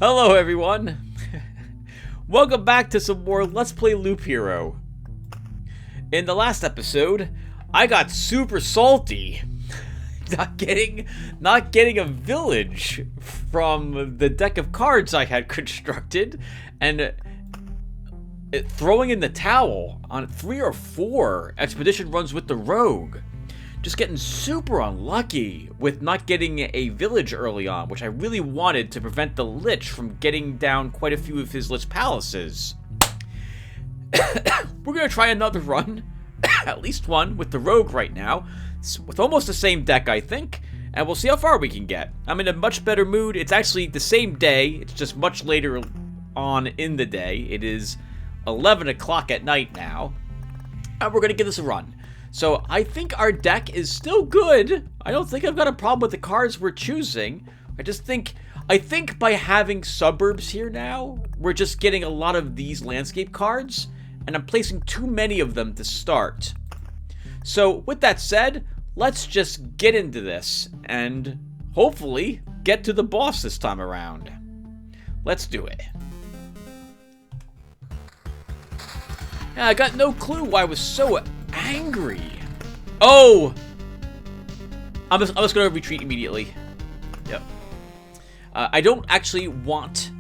Hello everyone! Welcome back to some more Let's Play Loop Hero. In the last episode, I got super salty not getting a village from the deck of cards I had constructed, and throwing in the towel on 3 or 4 expedition runs with the rogue. Just getting super unlucky with not getting a village early on, which I really wanted to prevent the Lich from getting down quite a few of his Lich palaces. We're going to try another run, at least one, with the rogue right now, with almost the same deck, I think, and we'll see how far we can get. I'm in a much better mood. It's actually the same day, it's just much later on in the day. It is 11 o'clock at night now, and we're going to give this a run. So I think our deck is still good. I don't think I've got a problem with the cards we're choosing. I think by having suburbs here now, we're just getting a lot of these landscape cards, and I'm placing too many of them to start. So with that said, let's just get into this and hopefully get to the boss this time around. Let's do it. Yeah, I got no clue why I was so angry. Oh! I'm just gonna retreat immediately. Yep. I don't actually want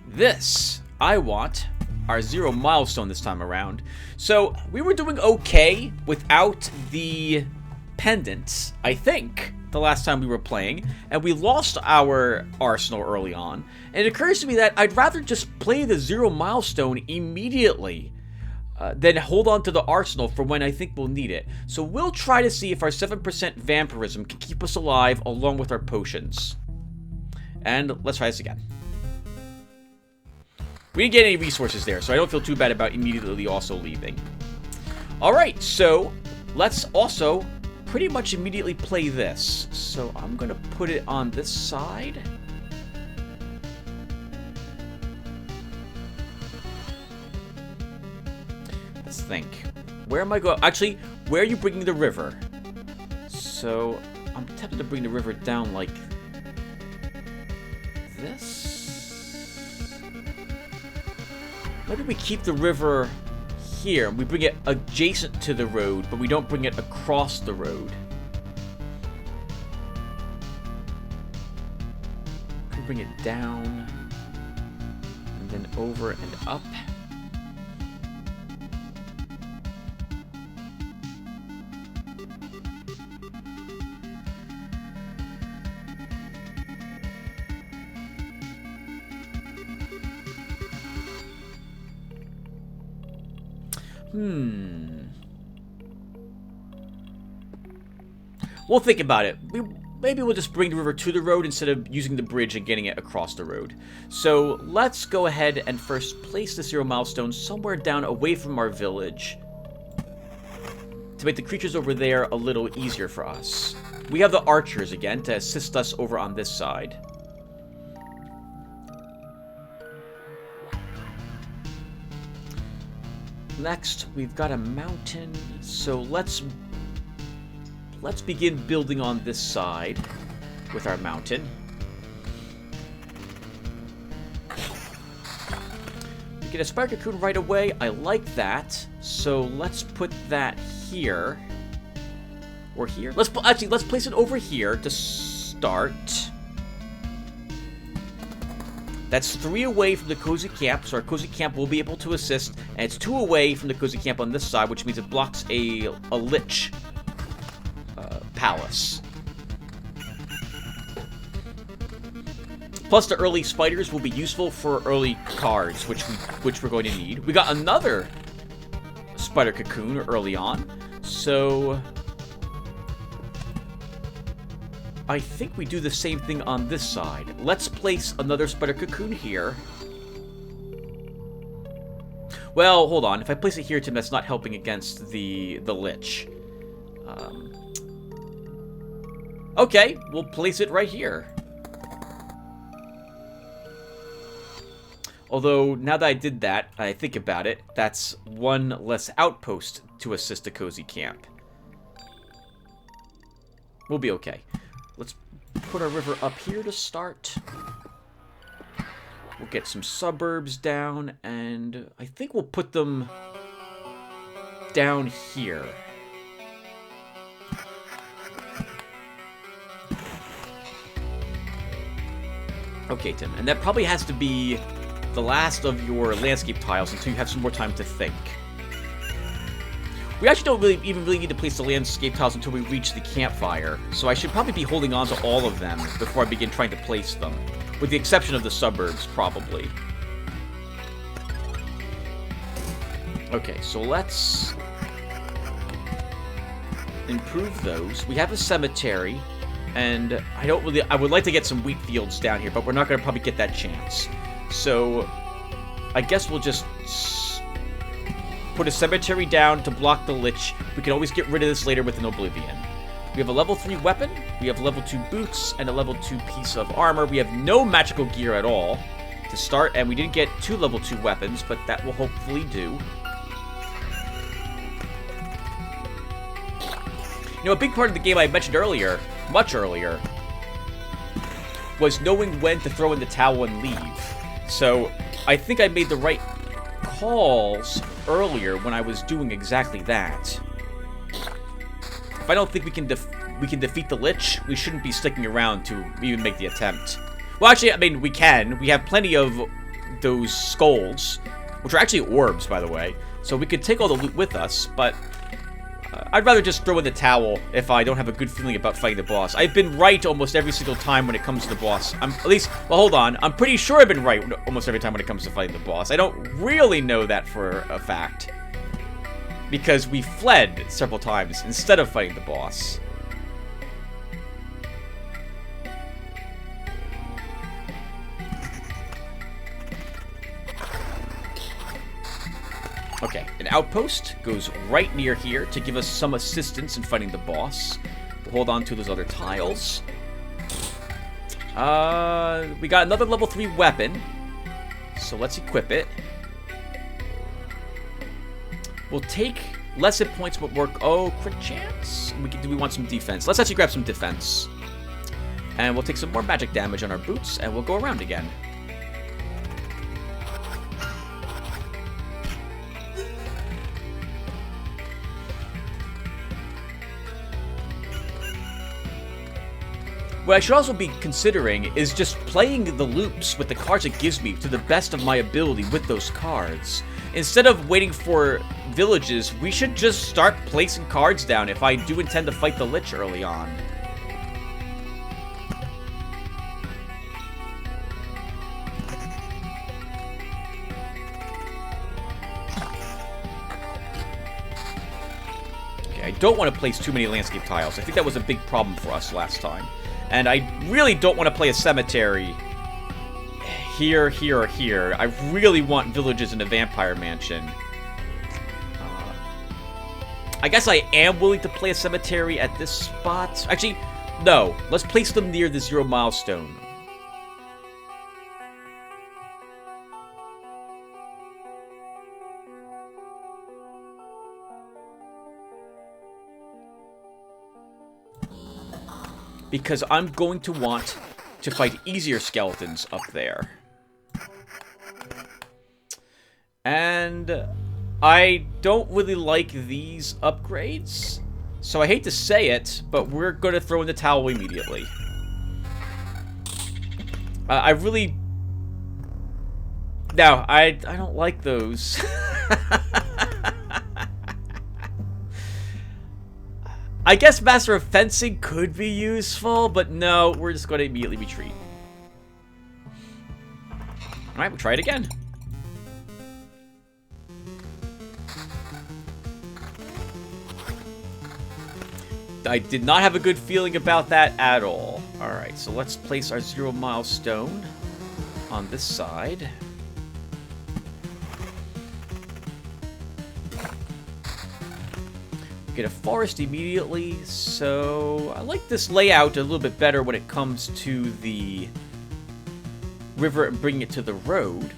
this. I want our 0 milestone this time around. So, we were doing okay without the pendants, I think, the last time we were playing, and we lost our arsenal early on, and it occurs to me that I'd rather just play the 0 milestone immediately than hold on to the arsenal for when I think we'll need it. So we'll try to see if our 7% vampirism can keep us alive along with our potions. And let's try this again. We didn't get any resources there, so I don't feel too bad about immediately also leaving. Alright, so let's also pretty much immediately play this. So I'm going to put it on this side. Let's think. Where am I going? Actually, where are you bringing the river? So I'm tempted to bring the river down like this. Maybe we keep the river here. We bring it adjacent to the road, but we don't bring it across the road. We bring it down and then over and up. We'll think about it. Maybe we'll just bring the river to the road instead of using the bridge and getting it across the road. So let's go ahead and first place the 0 milestone somewhere down away from our village to make the creatures over there a little easier for us. We have the archers again to assist us over on this side. Next, we've got a mountain, so let's begin building on this side with our mountain. We get a spider cocoon right away. I like that. So let's put that here or here. Let's place it over here to start. That's 3 away from the cozy camp, so our cozy camp will be able to assist, and it's 2 away from the cozy camp on this side, which means it blocks a Lich palace. Plus, the early spiders will be useful for early cards, which we're going to need. We got another spider cocoon early on, so I think we do the same thing on this side. Let's place another spider cocoon here. Well, hold on. If I place it here, Tim, that's not helping against the Lich. Okay, we'll place it right here. Although, now that I did that, I think about it, that's 1 less outpost to assist the cozy camp. We'll be okay. Let's put our river up here to start. We'll get some suburbs down, and I think we'll put them down here. Okay, Tim, and that probably has to be the last of your landscape tiles until you have some more time to think. We actually don't really need to place the landscape tiles until we reach the campfire, so I should probably be holding on to all of them before I begin trying to place them, with the exception of the suburbs, probably. Okay, so let's improve those. We have a cemetery, and I would like to get some wheat fields down here, but we're not going to probably get that chance. So I guess we'll just put a cemetery down to block the Lich. We can always get rid of this later with an Oblivion. We have a level 3 weapon, we have level 2 boots, and a level 2 piece of armor. We have no magical gear at all to start, and we didn't get 2 level 2 weapons, but that will hopefully do. You know, a big part of the game I mentioned earlier, much earlier, was knowing when to throw in the towel and leave. So I think I made the right calls earlier when I was doing exactly that. If I don't think we can defeat the Lich, we shouldn't be sticking around to even make the attempt. Well, actually, I mean, we can. We have plenty of those skulls, which are actually orbs, by the way. So we could take all the loot with us, but I'd rather just throw in the towel if I don't have a good feeling about fighting the boss. I've been right almost every single time when it comes to the boss. Well, hold on. I'm pretty sure I've been right almost every time when it comes to fighting the boss. I don't really know that for a fact, because we fled several times instead of fighting the boss. Okay, an outpost goes right near here to give us some assistance in fighting the boss. We'll hold on to those other tiles. We got another level 3 weapon, so let's equip it. We'll take less hit points but work. Oh, crit chance? Do we want some defense? Let's actually grab some defense. And we'll take some more magic damage on our boots, and we'll go around again. What I should also be considering is just playing the loops with the cards it gives me to the best of my ability with those cards. Instead of waiting for villages, we should just start placing cards down if I do intend to fight the Lich early on. Okay, I don't want to place too many landscape tiles. I think that was a big problem for us last time. And I really don't want to play a cemetery here, here, or here. I really want villages in a vampire mansion. I guess I am willing to play a cemetery at this spot. Actually, no. Let's place them near the 0 milestone. Because I'm going to want to fight easier skeletons up there. And I don't really like these upgrades. So I hate to say it, but we're going to throw in the towel immediately. I really... No, I don't like those. I guess Master of Fencing could be useful, but no, we're just going to immediately retreat. Alright, we'll try it again. I did not have a good feeling about that at all. Alright, so let's place our 0 milestone on this side. Get a forest immediately, so I like this layout a little bit better when it comes to the river and bringing it to the road.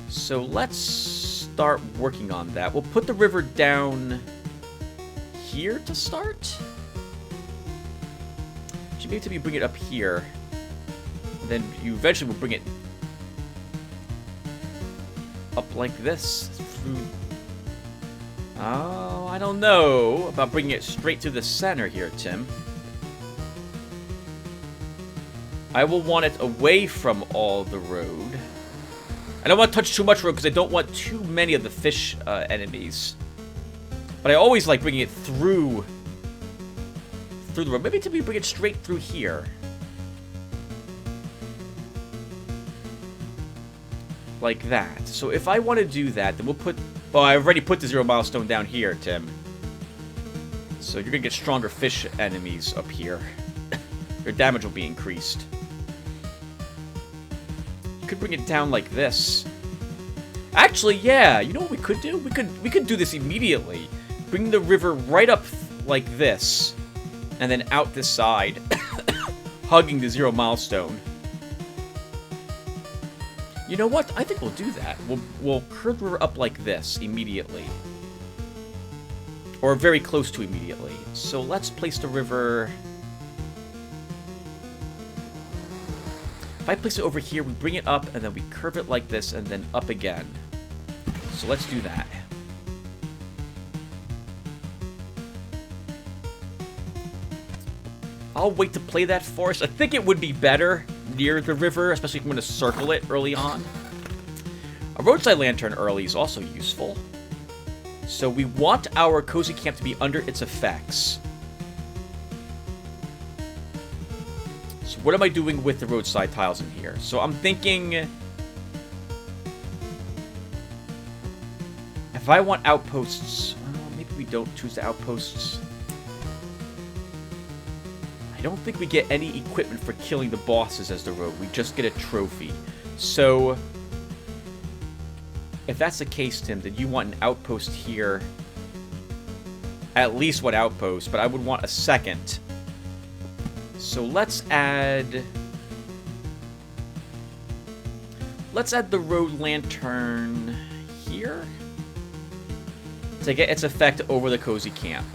So let's start working on that. We'll put the river down here to start. Maybe bring it up here. then you eventually will bring it up like this. Oh, I don't know about bringing it straight to the center here, Tim. I will want it away from all the road. I don't want to touch too much road because I don't want too many of the fish enemies. But I always like bringing it through the road. Maybe we bring it straight through here. Like that. So if I want to do that, then we'll put... Well, I already put the 0 milestone down here, Tim. So you're going to get stronger fish enemies up here. Your damage will be increased. You could bring it down like this. Actually, yeah. You know what we could do? We could do this immediately. Bring the river right up like this. And then out this side. Hugging the 0 milestone. You know what? I think we'll do that. We'll curve the river up like this immediately. Or very close to immediately. So let's place the river... If I place it over here, we bring it up, and then we curve it like this, and then up again. So let's do that. I'll wait to play that forest. I think it would be better near the river, especially if I'm going to circle it early on. A roadside lantern early is also useful. So we want our cozy camp to be under its effects. So what am I doing with the roadside tiles in here? So I'm thinking... If I want outposts... maybe we don't choose the outposts. I don't think we get any equipment for killing the bosses as the road. We just get a trophy. So... If that's the case, Tim, then you want an outpost here. At least one outpost, but I would want a second. So let's add... Let's add the road lantern here. To get its effect over the cozy camp.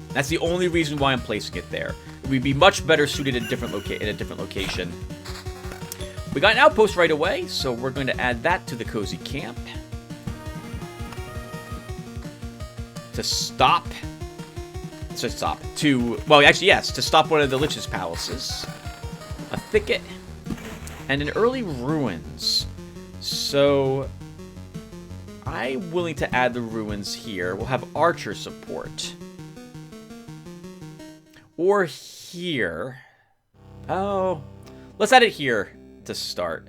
That's the only reason why I'm placing it there. It would be much better suited in a different location. We got an outpost right away, so we're going to add that to the cozy camp. To stop... Well, actually, yes, to stop one of the Lich's palaces. A thicket. And an early ruins. So... I'm willing to add the ruins here. We'll have archer support. Or here. Oh. Let's add it here to start.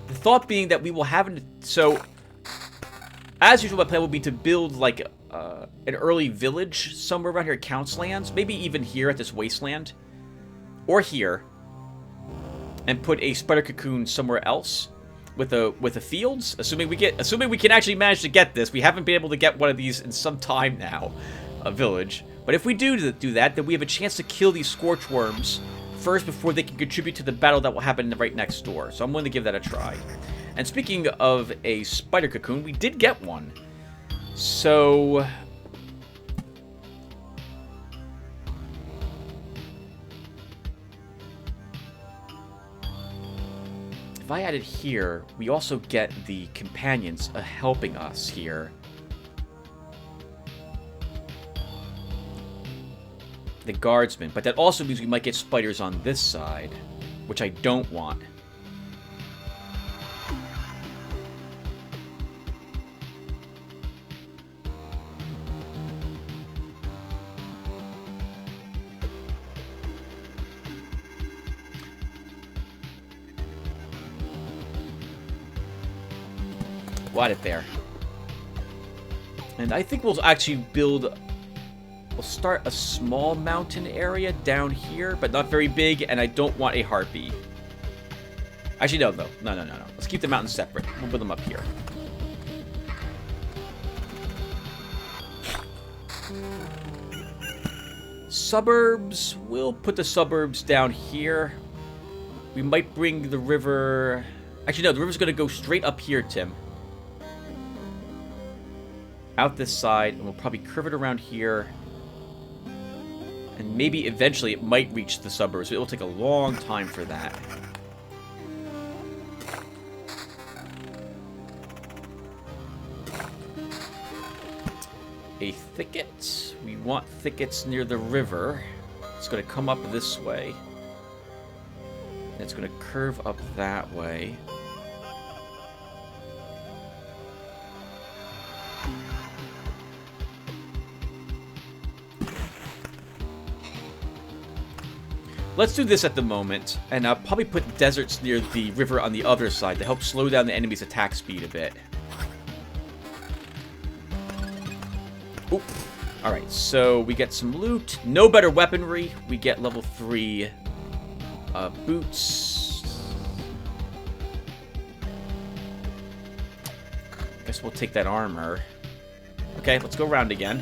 The thought being that we will have... So, as usual, my plan will be to build, like, an early village somewhere around here at Count's Lands. Maybe even here at this wasteland. Or here. And put a spider cocoon somewhere else. With the fields, assuming we can actually manage to get this. We haven't been able to get one of these in some time now, a village. But if we do that, then we have a chance to kill these scorch worms first before they can contribute to the battle that will happen right next door. So I'm willing to give that a try. And speaking of a spider cocoon, we did get one. So... If I add it here, we also get the companions helping us here. The guardsmen, but that also means we might get spiders on this side, which I don't want. We'll add it there. And I think we'll actually build... We'll start a small mountain area down here, but not very big, and I don't want a harpy. Actually, no. Let's keep the mountains separate. We'll build them up here. Suburbs. We'll put the suburbs down here. We might bring the river... Actually, no, the river's going to go straight up here, Tim. out this side, and we'll probably curve it around here. And maybe eventually it might reach the suburbs, but it will take a long time for that. A thicket. We want thickets near the river. It's going to come up this way. It's going to curve up that way. Let's do this at the moment, and I'll probably put deserts near the river on the other side to help slow down the enemy's attack speed a bit. Oop. Alright, so we get some loot. No better weaponry. We get level 3 boots. Guess we'll take that armor. Okay, let's go around again.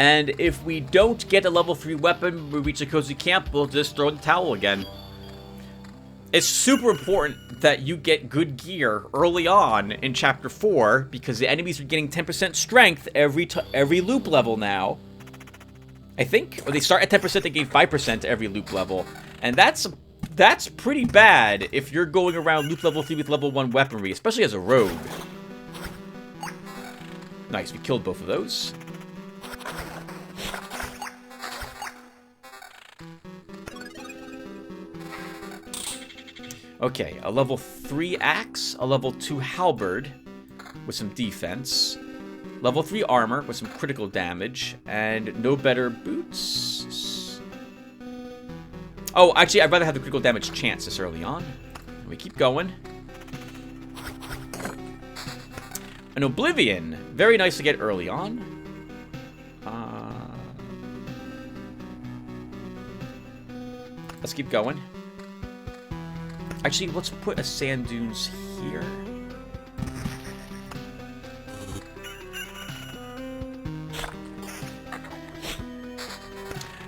And if we don't get a level 3 weapon, we reach a cozy camp, we'll just throw in the towel again. It's super important that you get good gear early on in Chapter 4, because the enemies are getting 10% strength every loop level now. I think? Or they start at 10%, they gain 5% every loop level. And that's pretty bad if you're going around loop level 3 with level 1 weaponry, especially as a rogue. Nice, we killed both of those. Okay, a level 3 axe, a level 2 halberd with some defense, level 3 armor with some critical damage, and no better boots. Oh, actually, I'd rather have the critical damage chance this early on. We keep going. An Oblivion, very nice to get early on. Let's keep going. Actually, let's put a sand dunes here.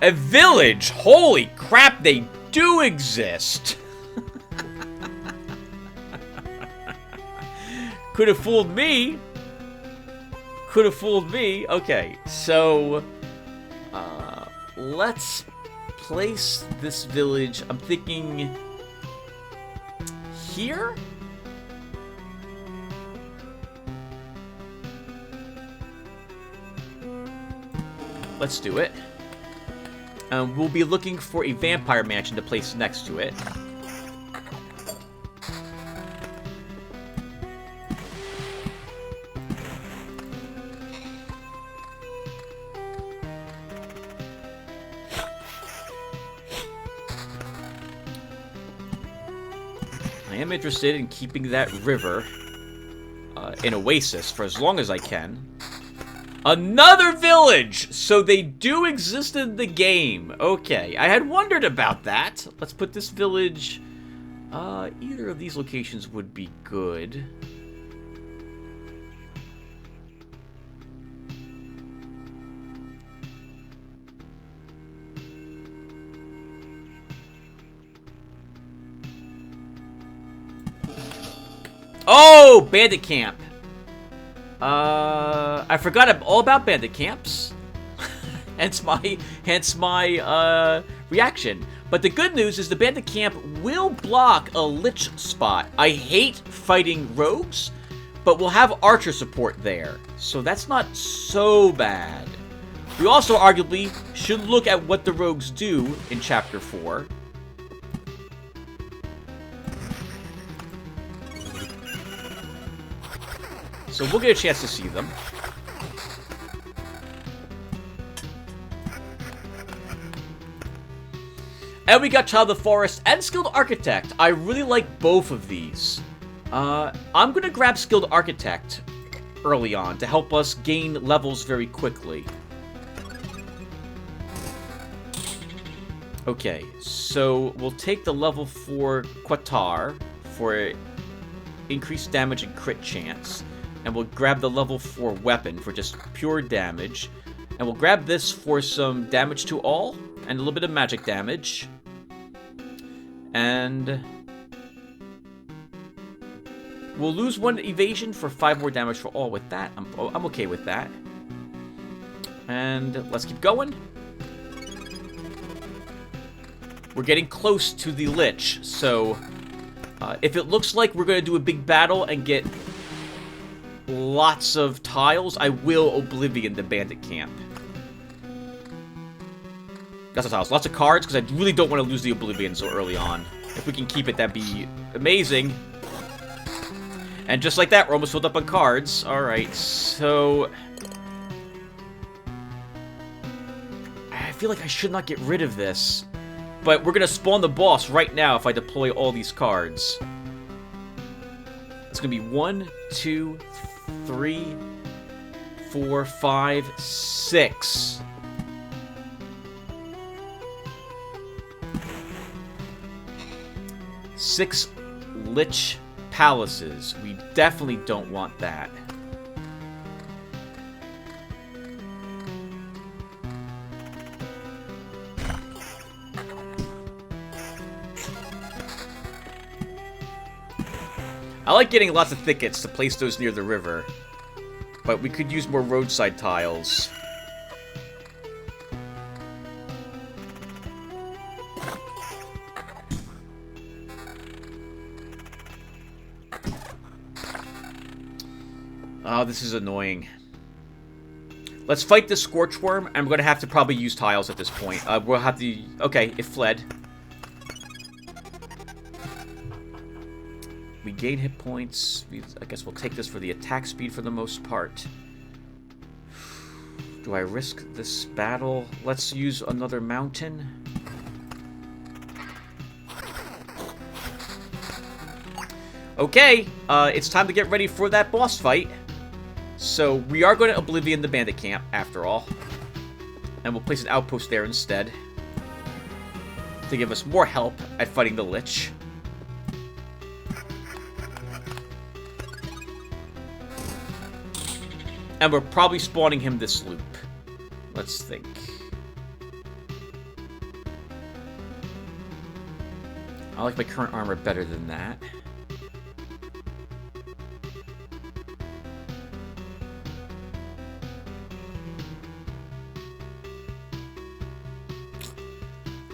A village! Holy crap, they do exist! Could have fooled me. Could have fooled me. Okay, so let's place this village. I'm thinking here? Let's do it. We'll be looking for a vampire mansion to place next to it. I am interested in keeping that river an oasis for as long as I can. Another village! So they do exist in the game. Okay, I had wondered about that. Let's put this village... either of these locations would be good. Oh! Bandit camp! I forgot all about bandit camps. hence my reaction. But the good news is the bandit camp will block a Lich spot. I hate fighting rogues, but we'll have archer support there. So that's not so bad. We also arguably should look at what the rogues do in Chapter 4. So we'll get a chance to see them. And we got Child of the Forest and Skilled Architect. I really like both of these. I'm going to grab Skilled Architect early on to help us gain levels very quickly. Okay, so we'll take the level 4 Quatar for increased damage and crit chance. And we'll grab the level 4 weapon for just pure damage. And we'll grab this for some damage to all. And a little bit of magic damage. And we'll lose 1 evasion for 5 more damage for all with that. I'm okay with that. And let's keep going. We're getting close to the Lich, so if it looks like we're going to do a big battle and get lots of tiles, I will Oblivion the bandit camp. Lots of tiles, lots of cards, because I really don't want to lose the Oblivion so early on. If we can keep it, that'd be amazing. And just like that, we're almost filled up on cards. Alright, so I feel like I should not get rid of this. But we're going to spawn the boss right now if I deploy all these cards. It's going to be 1, 2, 3, 4, 5, 6. Six Lich Palaces. We definitely don't want that. I like getting lots of thickets to place those near the river, but we could use more roadside tiles. Oh, this is annoying. Let's fight this Scorchworm. I'm going to have to probably use tiles at this point. We'll have to... Okay, it fled. We gain hit points. I guess we'll take this for the attack speed for the most part. Do I risk this battle? Let's use another mountain. Okay, it's time to get ready for that boss fight. So we are going to Oblivion the bandit camp, after all. And we'll place an outpost there instead. To give us more help at fighting the Lich. And we're probably spawning him this loop. Let's think. I like my current armor better than that.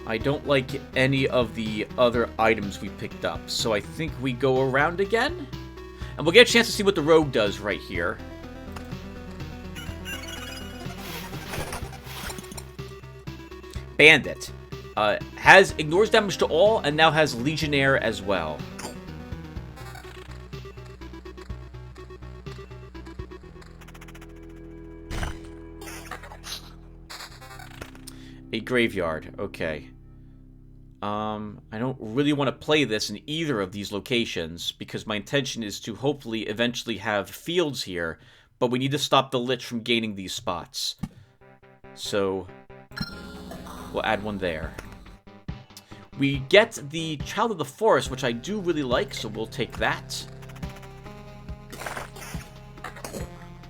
I don't like any of the other items we picked up, so I think we go around again. And we'll get a chance to see what the rogue does right here. Bandit. Ignores damage to all, and now has Legionnaire as well. A graveyard. Okay. I don't really want to play this in either of these locations, because my intention is to hopefully eventually have fields here, but we need to stop the Lich from gaining these spots. So we'll add one there. We get the Child of the Forest, which I do really like, so we'll take that.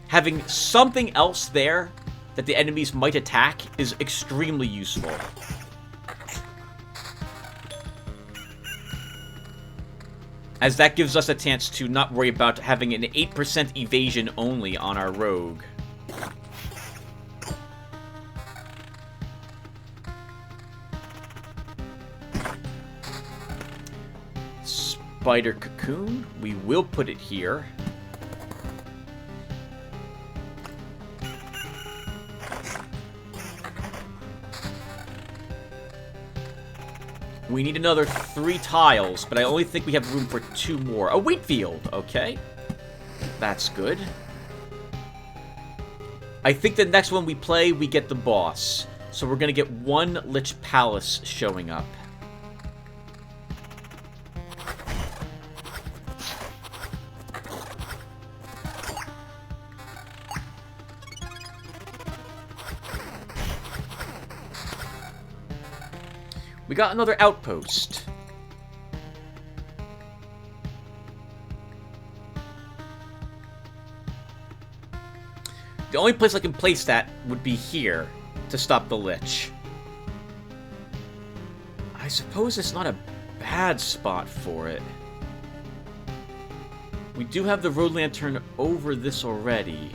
Having something else there that the enemies might attack is extremely useful. As that gives us a chance to not worry about having an 8% evasion only on our rogue. Spider Cocoon. We will put it here. We need another 3 tiles, but I only think we have room for 2 more. A wheat field, okay. That's good. I think the next one we play, we get the boss. So we're going to get 1 Lich Palace showing up. We got another outpost. The only place I can place that would be here to stop the Lich. I suppose it's not a bad spot for it. We do have the road lantern over this already.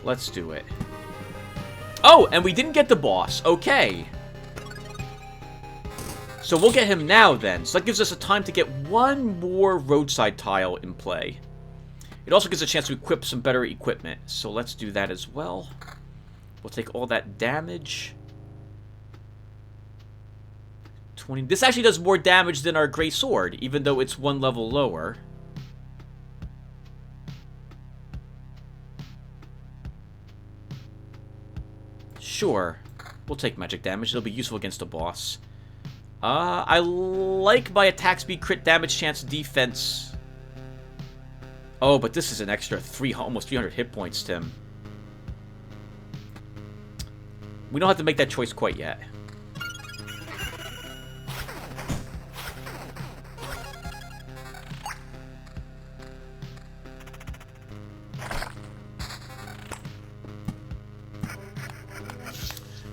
Let's do it. Oh, and we didn't get the boss. Okay. So we'll get him now then. So that gives us a time to get one more roadside tile in play. It also gives a chance to equip some better equipment. So let's do that as well. We'll take all that damage. 20. This actually does more damage than our Grey Sword, even though it's one level lower. Sure. We'll take magic damage. It'll be useful against a boss. I like my attack speed, crit damage, chance, defense. Oh, but this is an extra almost 300 hit points, Tim. We don't have to make that choice quite yet.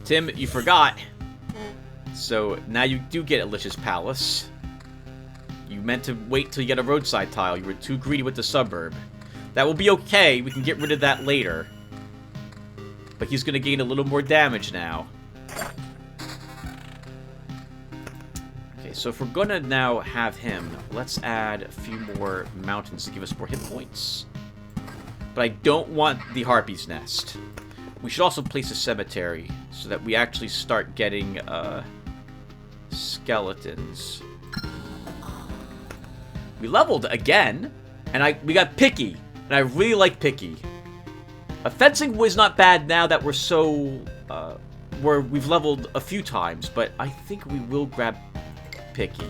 Tim, you forgot. So now you do get a Lich's Palace. You meant to wait till you get a roadside tile. You were too greedy with the suburb. That will be okay. We can get rid of that later. But he's going to gain a little more damage now. Okay, so if we're going to now have him, let's add a few more mountains to give us more hit points. But I don't want the Harpy's Nest. We should also place a cemetery so that we actually start getting skeletons. We leveled again, and we got picky, and I really like picky. Fencing was not bad now that we're so where we've leveled a few times, but I think we will grab picky.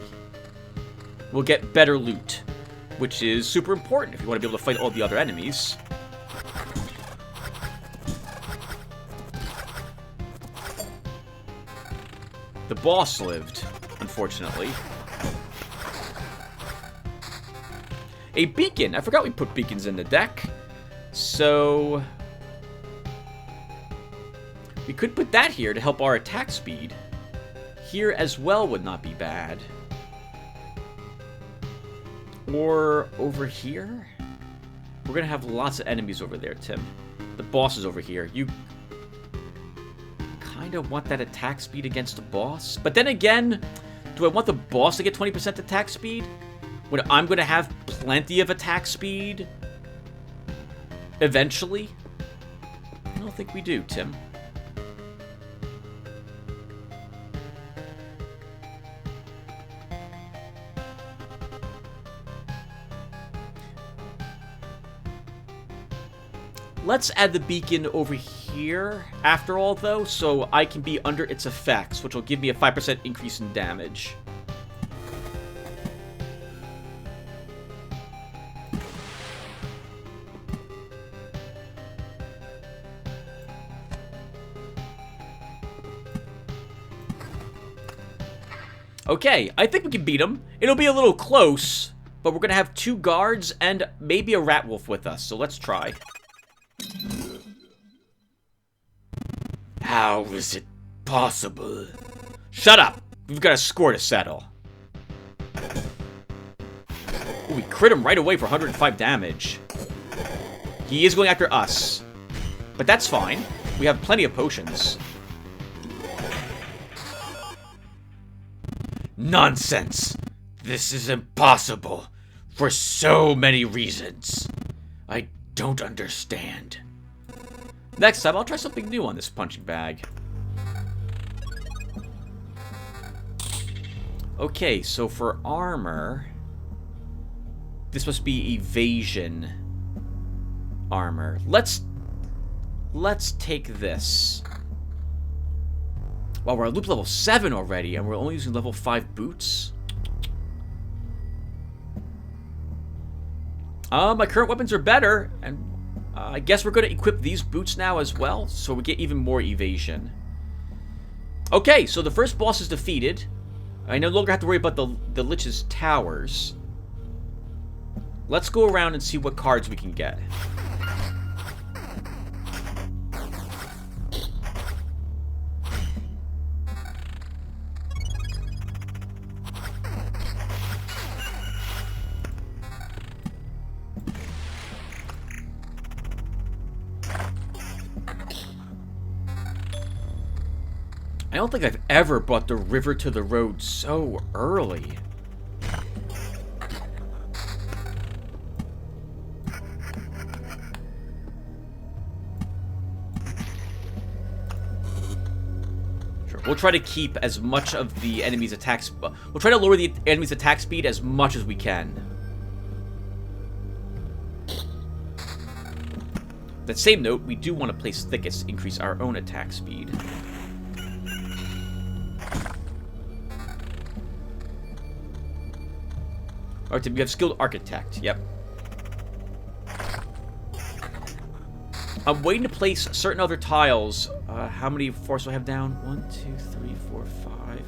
We'll get better loot, which is super important if you want to be able to fight all the other enemies. The boss lived, unfortunately. A beacon! I forgot we put beacons in the deck. So we could put that here to help our attack speed. Here as well would not be bad. Or over here? We're gonna have lots of enemies over there, Tim. The boss is over here. You kind of want that attack speed against the boss. But then again, do I want the boss to get 20% attack speed when I'm going to have plenty of attack speed eventually? I don't think we do, Tim. Let's add the beacon over here, after all, though, so I can be under its effects, which will give me a 5% increase in damage. Okay, I think we can beat him. It'll be a little close, but we're going to have 2 guards and maybe a rat wolf with us, so let's try. How is it possible? Shut up! We've got a score to settle. Ooh, we crit him right away for 105 damage. He is going after us. But that's fine. We have plenty of potions. Nonsense! This is impossible. For so many reasons. I don't understand. Next time, I'll try something new on this punching bag. Okay, so for armor, this must be evasion armor. Let's take this. Wow, we're at loop level 7 already, and we're only using level 5 boots. My current weapons are better, and I guess we're going to equip these boots now as well, so we get even more evasion. Okay, so the first boss is defeated. I no longer have to worry about the Lich's towers. Let's go around and see what cards we can get. I don't think I've ever brought the river to the road so early. Sure, we'll try to keep as much of the enemy's attacks. We'll try to lower the enemy's attack speed as much as we can. That same note, we do want to place thickets to increase our own attack speed. Alright, we have skilled architect. Yep. I'm waiting to place certain other tiles. How many forests do I have down? 1, 2, 3, 4, 5,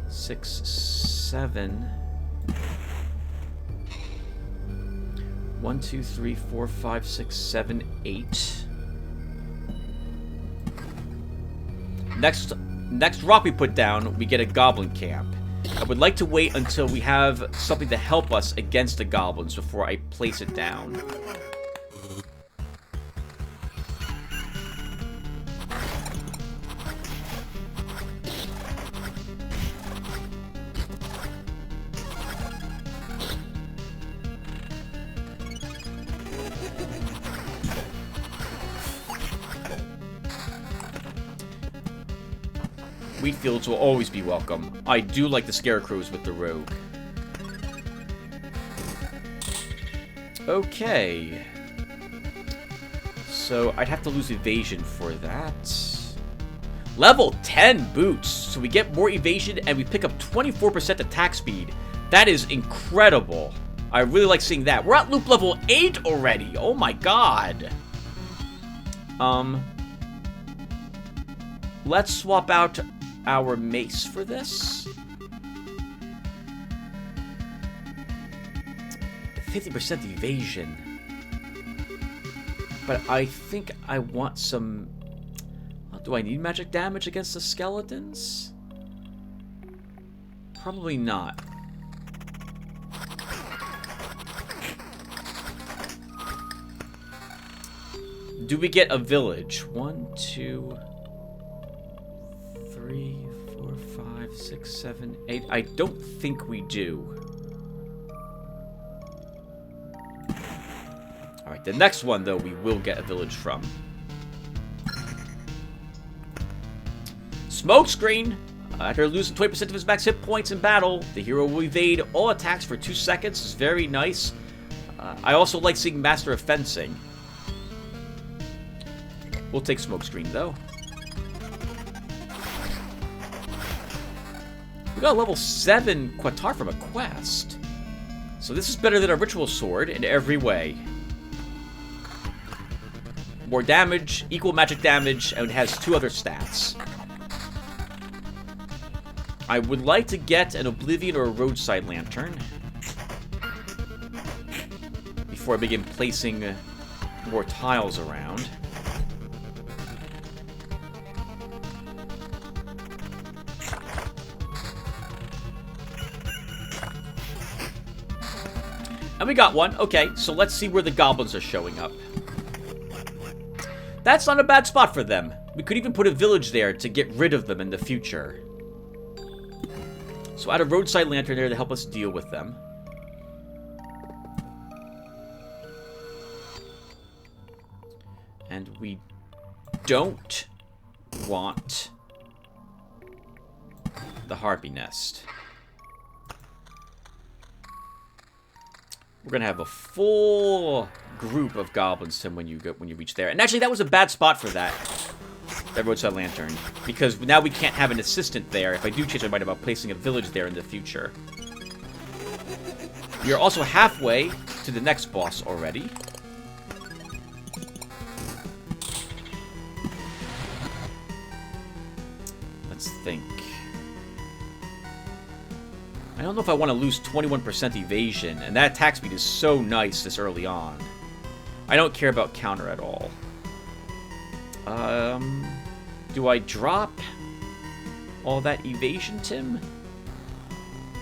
6, 7. 1, 2, 3, 4, 5, 6, 7, 8. Next rock we put down, we get a goblin camp. I would like to wait until we have something to help us against the goblins before I place it down. Wheat fields will always be welcome. I do like the scarecrows with the rogue. Okay. So I'd have to lose evasion for that. Level 10 boots. So we get more evasion and we pick up 24% attack speed. That is incredible. I really like seeing that. We're at loop level 8 already. Oh my god. Let's swap out our mace for this. 50% evasion. But I think I want some... Do I need magic damage against the skeletons? Probably not. Do we get a village? 1, 2... 3, 4, 5, 6, 7, 8. I don't think we do. Alright, the next one, though, we will get a village from. Smokescreen! After losing 20% of his max hit points in battle, the hero will evade all attacks for 2 seconds. It's very nice. I also like seeing Master of Fencing. We'll take Smokescreen, though. We got a level 7 Quatar from a quest. So this is better than a ritual sword in every way. More damage, equal magic damage, and it has 2 other stats. I would like to get an Oblivion or a roadside lantern before I begin placing more tiles around. And we got one. Okay, so let's see where the goblins are showing up. That's not a bad spot for them. We could even put a village there to get rid of them in the future. So add a roadside lantern there to help us deal with them. And we don't want the harpy nest. We're gonna have a full group of goblins, Tim, when you reach there. And actually, that was a bad spot for that roadside lantern, because now we can't have an assistant there. If I do change my mind about placing a village there in the future. We are also halfway to the next boss already. Let's think. I don't know if I want to lose 21% evasion, and that attack speed is so nice this early on. I don't care about counter at all. Do I drop all that evasion, Tim?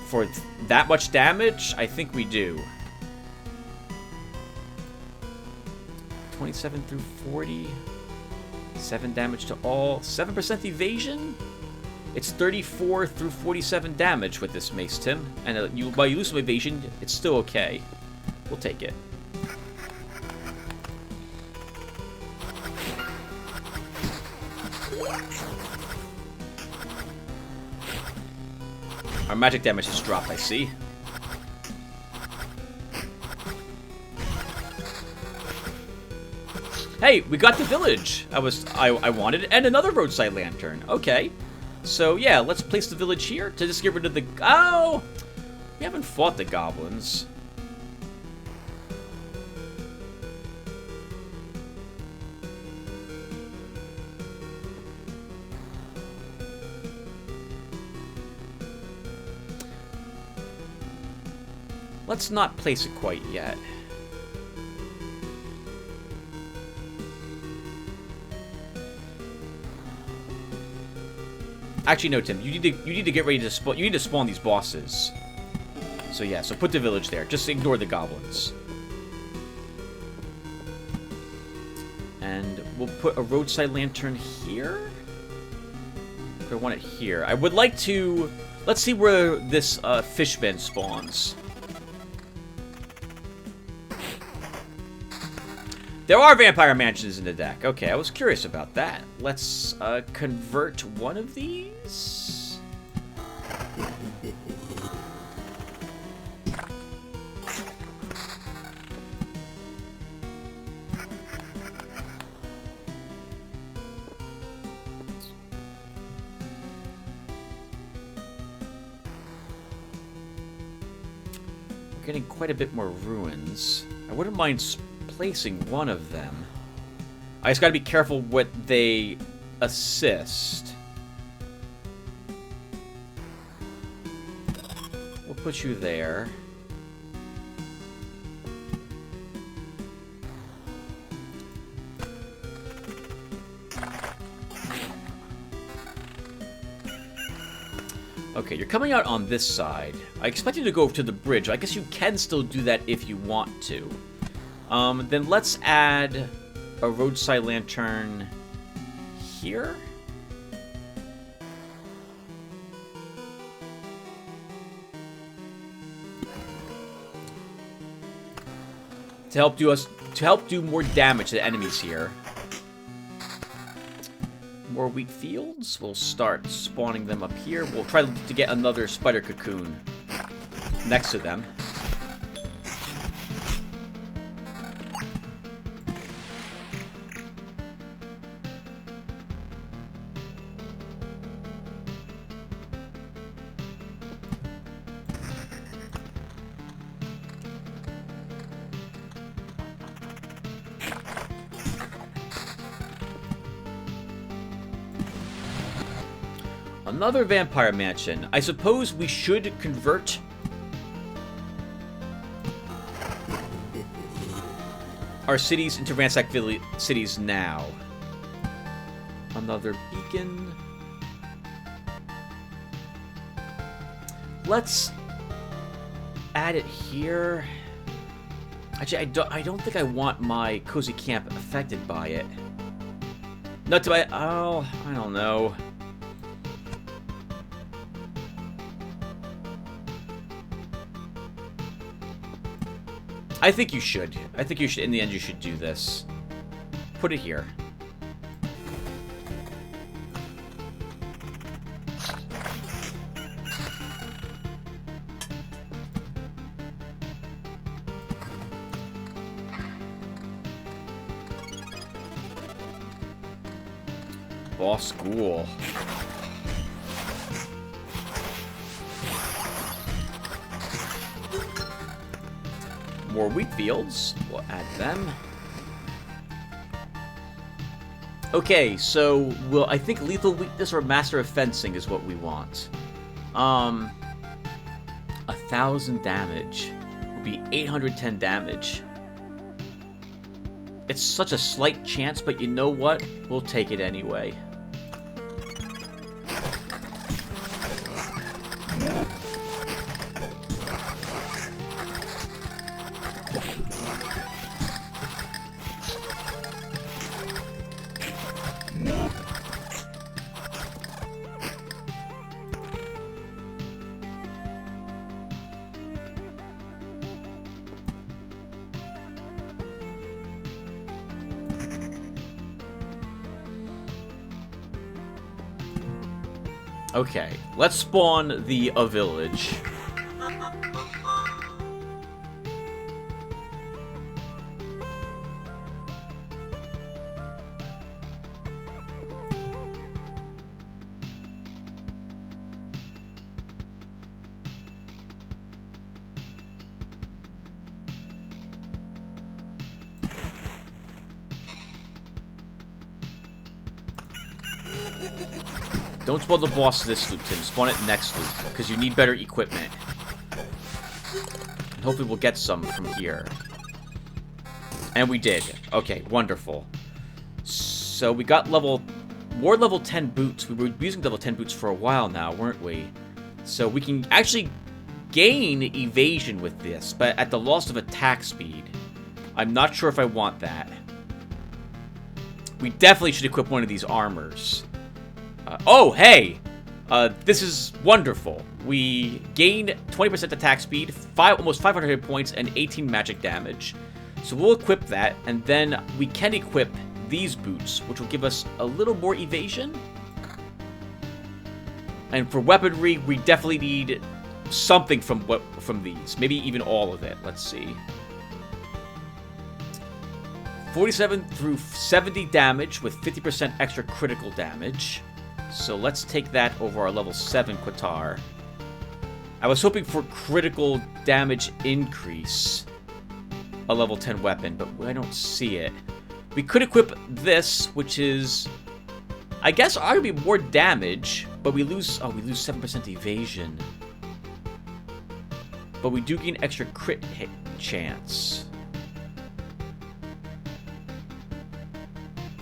For that much damage? I think we do. 27 through 40. 7 damage to all. 7% evasion? It's 34 through 47 damage with this mace, Tim. And by you lose some evasion, it's still okay. We'll take it. Our magic damage has dropped, I see. Hey, we got the village. I wanted, and another roadside lantern. Okay. So yeah, let's place the village here to just get rid of the... Oh! We haven't fought the goblins. Let's not place it quite yet. Actually, no, Tim. You need to get ready to spawn. You need to spawn these bosses. So yeah, so put the village there. Just ignore the goblins. And we'll put a roadside lantern here. I want it here. I would like to... Let's see where this fishman spawns. There are vampire mansions in the deck. Okay, I was curious about that. Let's convert one of these. We're getting quite a bit more ruins. I wouldn't mind placing one of them. I just gotta be careful what they assist. We'll put you there. Okay, you're coming out on this side. I expect you to go to the bridge. I guess you can still do that if you want to. Then let's add a roadside lantern here. To help do more damage to enemies here. More wheat fields. We'll start spawning them up here. We'll try to get another spider cocoon next to them. Another vampire mansion. I suppose we should convert our cities into ransack cities now. Another beacon. Let's add it here. Actually, I don't think I want my cozy camp affected by it. Not to oh, I don't know. I think you should. I think you should. In the end, you should do this. Put it here. Boss Ghoul. More wheat fields. We'll add them. Okay, so I think lethal weakness or master of fencing is what we want. 1,000 damage would be 810 damage. It's such a slight chance, but you know what? We'll take it anyway. Okay, let's spawn the village. Don't spawn the boss this loop, Tim. Spawn it next loop, because you need better equipment. And hopefully we'll get some from here. And we did. Okay, wonderful. So we got more level 10 boots. We were using level 10 boots for a while now, weren't we? So we can actually gain evasion with this, but at the loss of attack speed. I'm not sure if I want that. We definitely should equip one of these armors. Oh, hey! This is wonderful. We gain 20% attack speed, almost 500 hit points, and 18 magic damage. So we'll equip that, and then we can equip these boots, which will give us a little more evasion. And for weaponry, we definitely need something from these. Maybe even all of it. Let's see. 47 through 70 damage with 50% extra critical damage. So let's take that over our level 7 Qatar. I was hoping for critical damage increase. A level 10 weapon, but I don't see it. We could equip this, which is, I guess, arguably more damage, but we lose 7% evasion. But we do gain extra crit hit chance.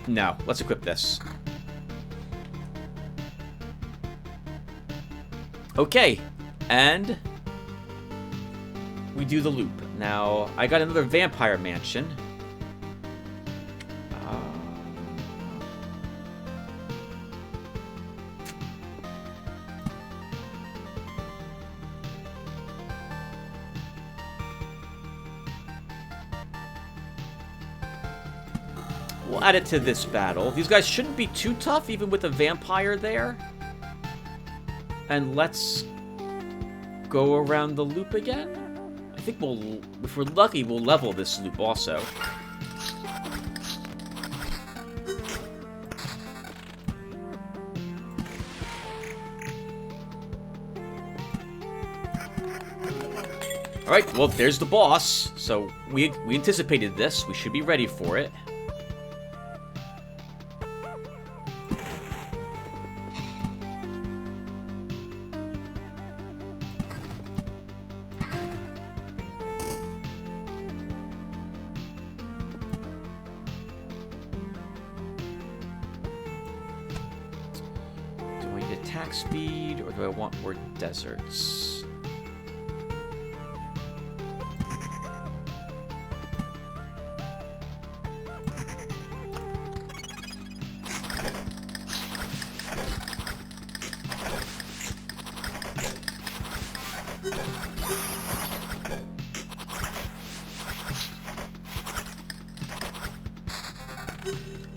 No, let's equip this. Okay, and we do the loop. Now, I got another vampire mansion. We'll add it to this battle. These guys shouldn't be too tough, even with a vampire there. And let's go around the loop again. I think if we're lucky, we'll level this loop also. Alright, well, there's the boss. So we anticipated this. We should be ready for it. Attack speed, or do I want more deserts?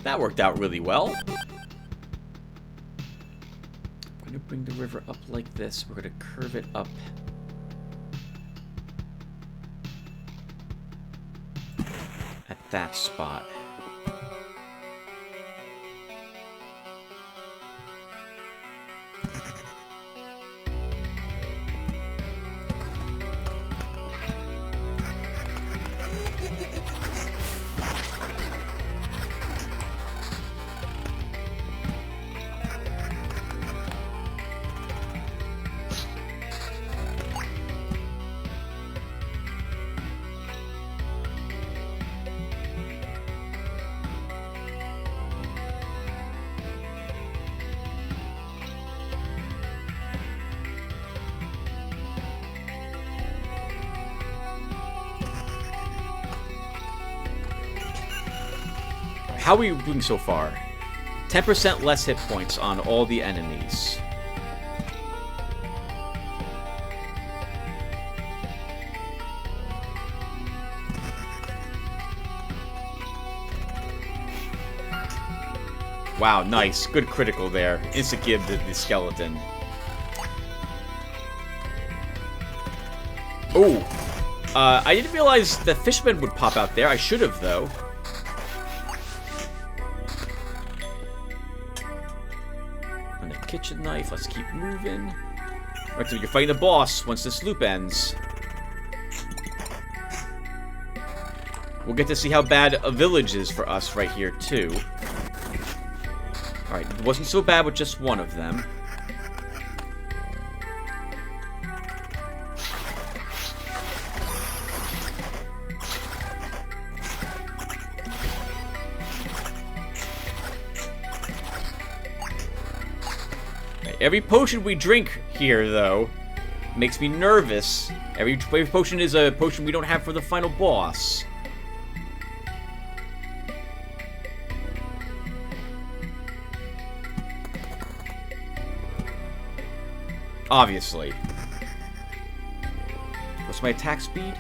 That worked out really well. Bring the river up like this. We're going to curve it up. At that spot. how are we doing so far? 10% less hit points on all the enemies. Wow, nice. Good critical there. Insta-gib the skeleton. Oh! I didn't realize the fishman would pop out there. I should have, though. And a kitchen knife. Let's keep moving. Alright, so you're fighting the boss once this loop ends. We'll get to see how bad a village is for us right here, too. Alright, it wasn't so bad with just one of them. Every potion we drink here, though, makes me nervous. Every potion is a potion we don't have for the final boss. Obviously. What's my attack speed?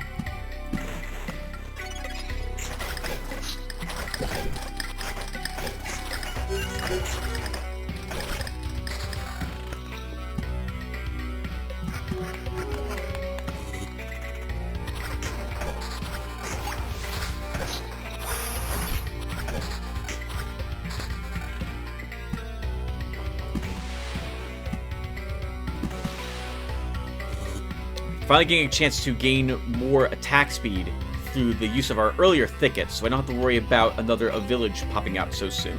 Finally getting a chance to gain more attack speed through the use of our earlier thickets, so I don't have to worry about another village popping out so soon.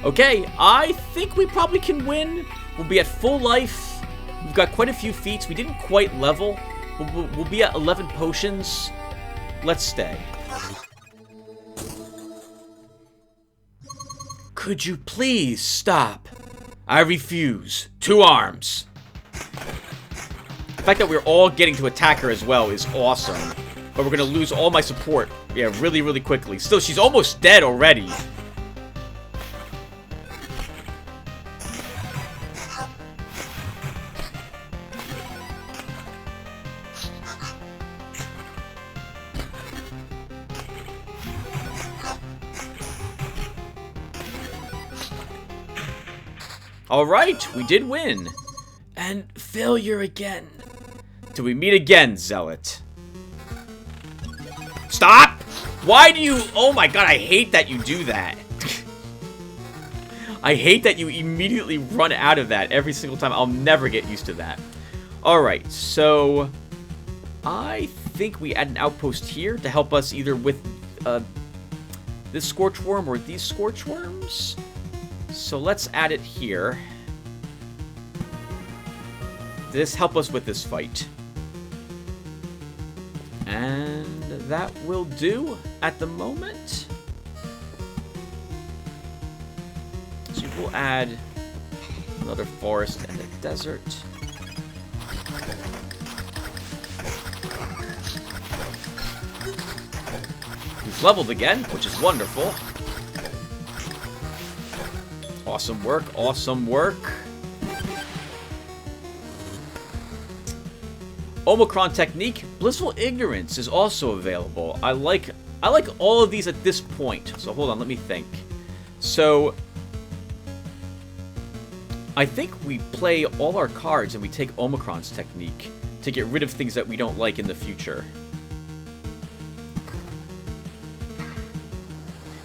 Okay, I think we probably can win. We'll be at full life. We've got quite a few feats. We didn't quite level. We'll be at 11 potions. Let's stay. Could you please stop? I refuse. 2 arms. The fact that we're all getting to attack her as well is awesome. But we're going to lose all my support. Yeah, really, really quickly. Still, she's almost dead already. Alright, we did win. And failure again. Till we meet again, Zealot. Stop! Why do you... Oh my god, I hate that you do that. I hate that you immediately run out of that every single time. I'll never get used to that. Alright, so... I think we add an outpost here to help us either with this Scorchworm or these Scorchworms. So let's add it here. This help us with this fight. And that will do at the moment. So we'll add another forest and a desert. We've leveled again, which is wonderful. Awesome work, awesome work. Omicron Technique, Blissful Ignorance is also available. I like all of these at this point. So hold on, let me think. So I think we play all our cards and we take Omicron's Technique to get rid of things that we don't like in the future.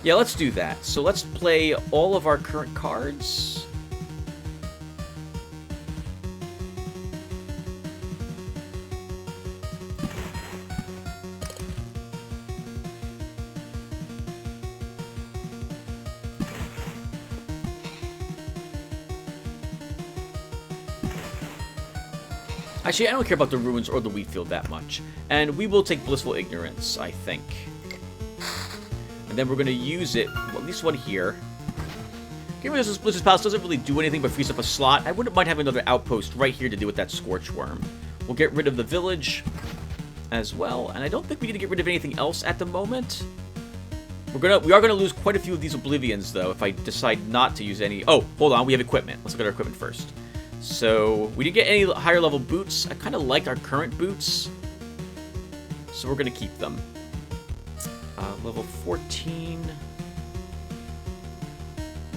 Yeah, let's do that. So let's play all of our current cards. Actually, I don't care about the ruins or the wheat field that much. And we will take Blissful Ignorance, I think. And then we're going to use it, well, at least one here. Getting rid of this Blizzard's Palace doesn't really do anything but frees up a slot. I wouldn't mind having another outpost right here to deal with that Scorchworm. We'll get rid of the village. as well. And I don't think we need to get rid of anything else at the moment. We are gonna lose quite a few of these Oblivions, though, if I decide not to use any... Oh, hold on, we have equipment. Let's look at our equipment first. So, we didn't get any higher level boots. I kind of liked our current boots, so we're gonna keep them. Level 14.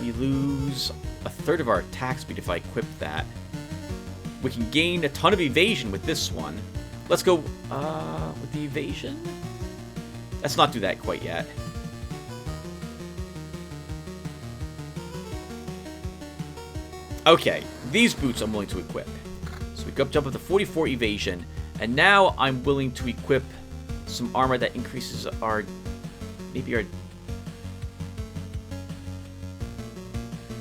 We lose a third of our attack speed if I equip that. We can gain a ton of evasion with this one. Let's go with the evasion. Let's not do that quite yet. Okay, these boots I'm willing to equip. So we jump up to 44 evasion, and now I'm willing to equip some armor that increases our... Maybe our...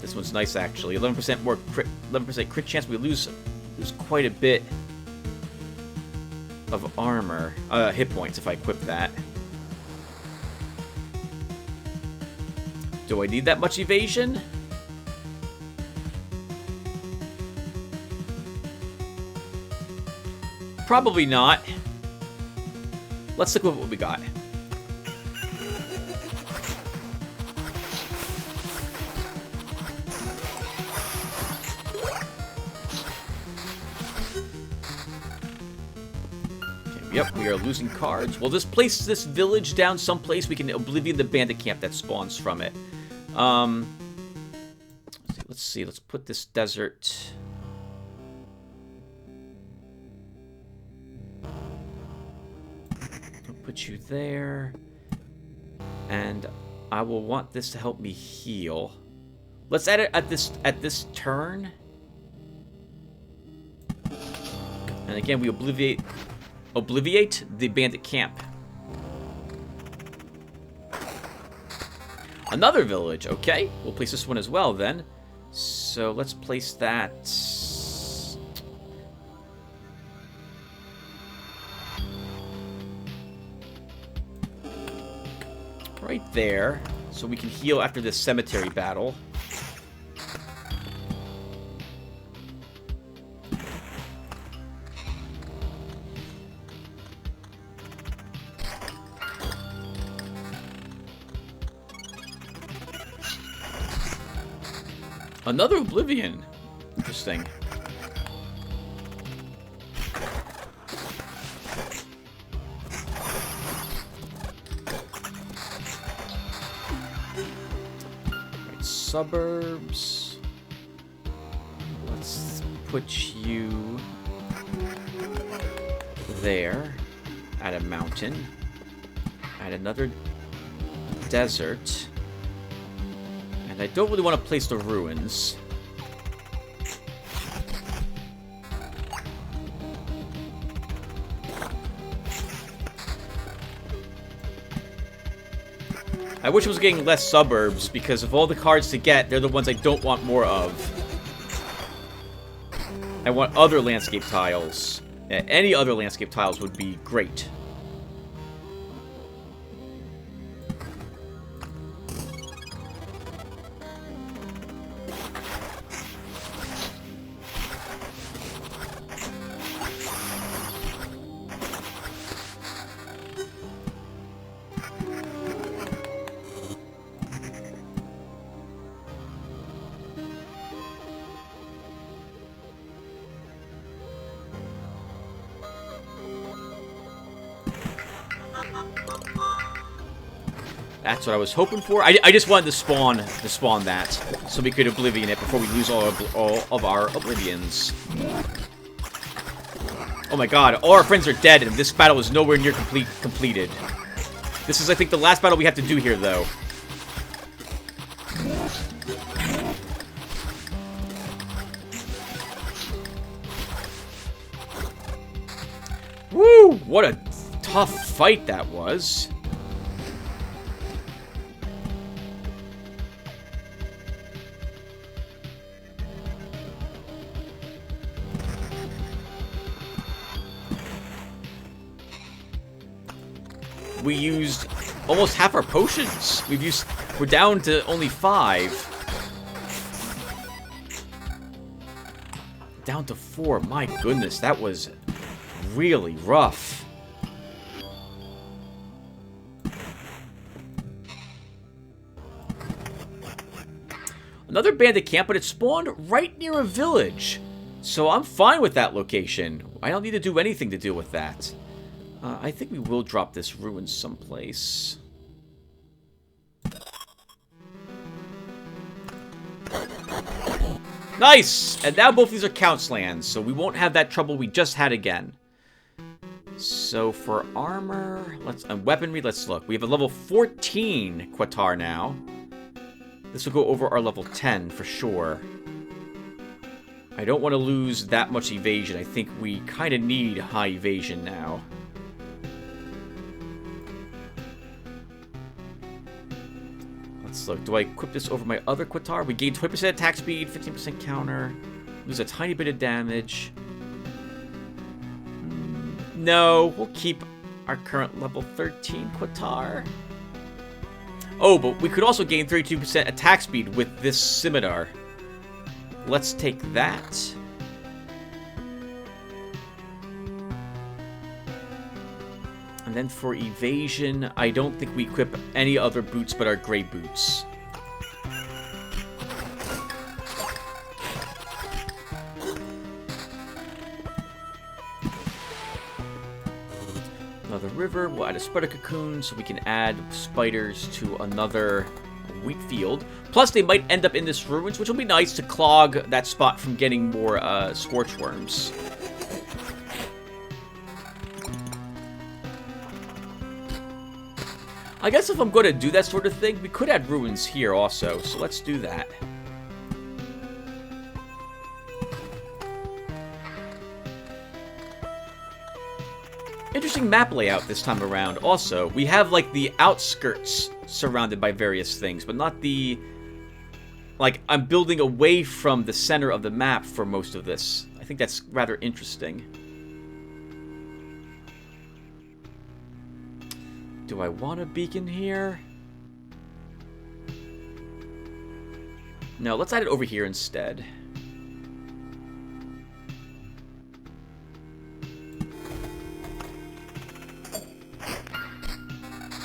This one's nice, actually. 11% more crit, 11% crit chance. We lose quite a bit of armor, hit points if I equip that. Do I need that much evasion? Probably not. Let's stick with what we got. Okay, yep, we are losing cards. We'll just place this village down someplace. We can Oblivion the bandit camp that spawns from it. Let's see. Let's put this desert... Put you there, and I will want this to help me heal. Let's add it at this turn, and again we obliviate the bandit camp. Another village, okay. We'll place this one as well then. So let's place that. Right there, so we can heal after this cemetery battle. Another Oblivion. Interesting. Suburbs. Let's put you there at a mountain, at another desert, and I don't really want to place the ruins. I wish it was getting less suburbs, because of all the cards to get, they're the ones I don't want more of. I want other landscape tiles. Any other landscape tiles would be great. That's what I was hoping for. I just wanted to spawn that, so we could Oblivion it before we lose all of our Oblivions. Oh my god, all our friends are dead, and this battle is nowhere near completed. This is, I think, the last battle we have to do here, though. Woo! What a tough fight that was. We used almost half our potions. We're down to only 5. Down to 4. My goodness, that was really rough. Another bandit camp, but it spawned right near a village. So I'm fine with that location. I don't need to do anything to deal with that. I think we will drop this ruin someplace. Nice! And now both these are Count's lands, so we won't have that trouble we just had again. So for armor, and weaponry, let's look. We have a level 14 Qatar now. This will go over our level 10 for sure. I don't want to lose that much evasion. I think we kind of need high evasion now. Let's look. Do I equip this over my other Qatar? We gain 20% attack speed, 15% counter. Lose a tiny bit of damage. No, we'll keep our current level 13 Qatar. Oh, but we could also gain 32% attack speed with this scimitar. Let's take that. And then for evasion, I don't think we equip any other boots but our gray boots. Another river, we'll add a spider cocoon so we can add spiders to another wheat field. Plus, they might end up in this ruins, which will be nice to clog that spot from getting more scorch worms. I guess if I'm going to do that sort of thing, we could add ruins here also, so let's do that. Interesting map layout this time around. Also, we have like the outskirts surrounded by various things, but not the... Like, I'm building away from the center of the map for most of this. I think that's rather interesting. Do I want a beacon here? No, let's add it over here instead.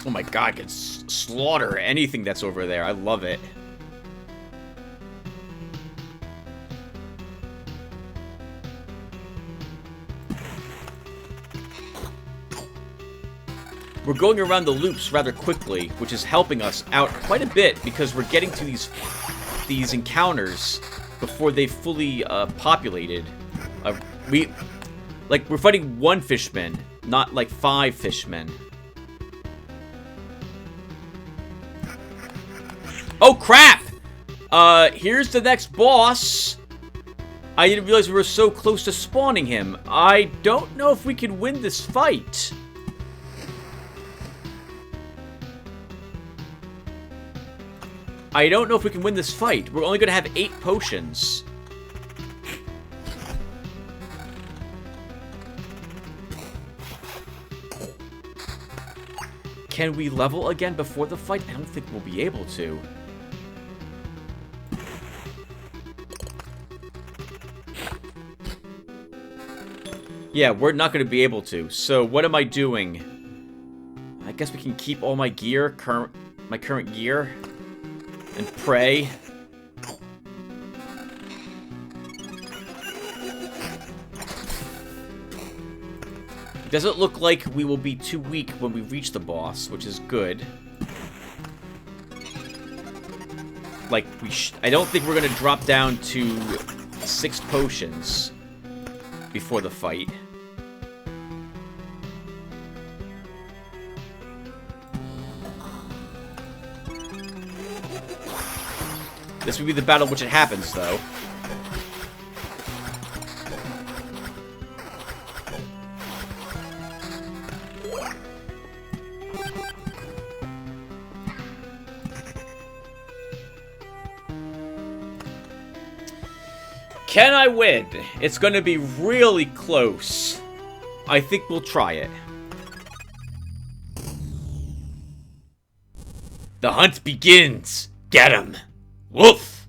Oh my god, I can slaughter anything that's over there. I love it. We're going around the loops rather quickly, which is helping us out quite a bit because we're getting to these encounters before they've fully populated. We're fighting one fishman, not like 5 fishmen. Oh crap! Here's the next boss. I didn't realize we were so close to spawning him. I don't know if we can win this fight. I don't know if we can win this fight. We're only going to have 8 potions. Can we level again before the fight? I don't think we'll be able to. Yeah, we're not going to be able to. So what am I doing? I guess we can keep all my gear, my current gear. And pray. It doesn't look like we will be too weak when we reach the boss, which is good. Like, I don't think we're gonna drop down to 6 potions before the fight. This would be the battle in which it happens, though. Can I win? It's going to be really close. I think we'll try it. The hunt begins. Get him. Woof!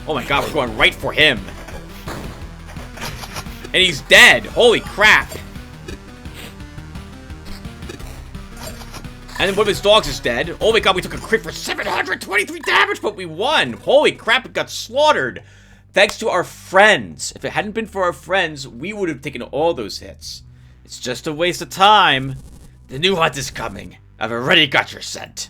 Oh my god, we're going right for him. And he's dead. Holy crap. And then one of his dogs is dead. Oh my god, we took a crit for 723 damage, but we won. Holy crap, it got slaughtered. Thanks to our friends. If it hadn't been for our friends, we would have taken all those hits. It's just a waste of time. The new hunt is coming. I've already got your scent.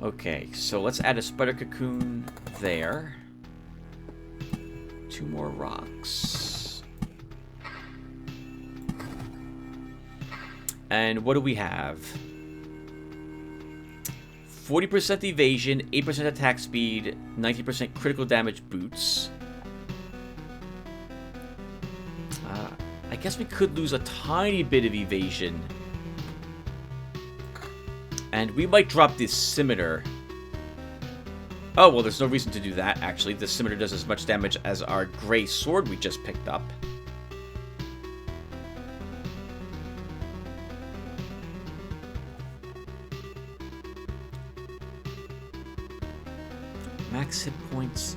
Okay, so let's add a spider cocoon there. 2 more rocks. And what do we have? 40% evasion, 8% attack speed, 90% critical damage boots. I guess we could lose a tiny bit of evasion. And we might drop the scimitar. Oh, well, there's no reason to do that, actually. The scimitar does as much damage as our gray sword we just picked up. Max hit points,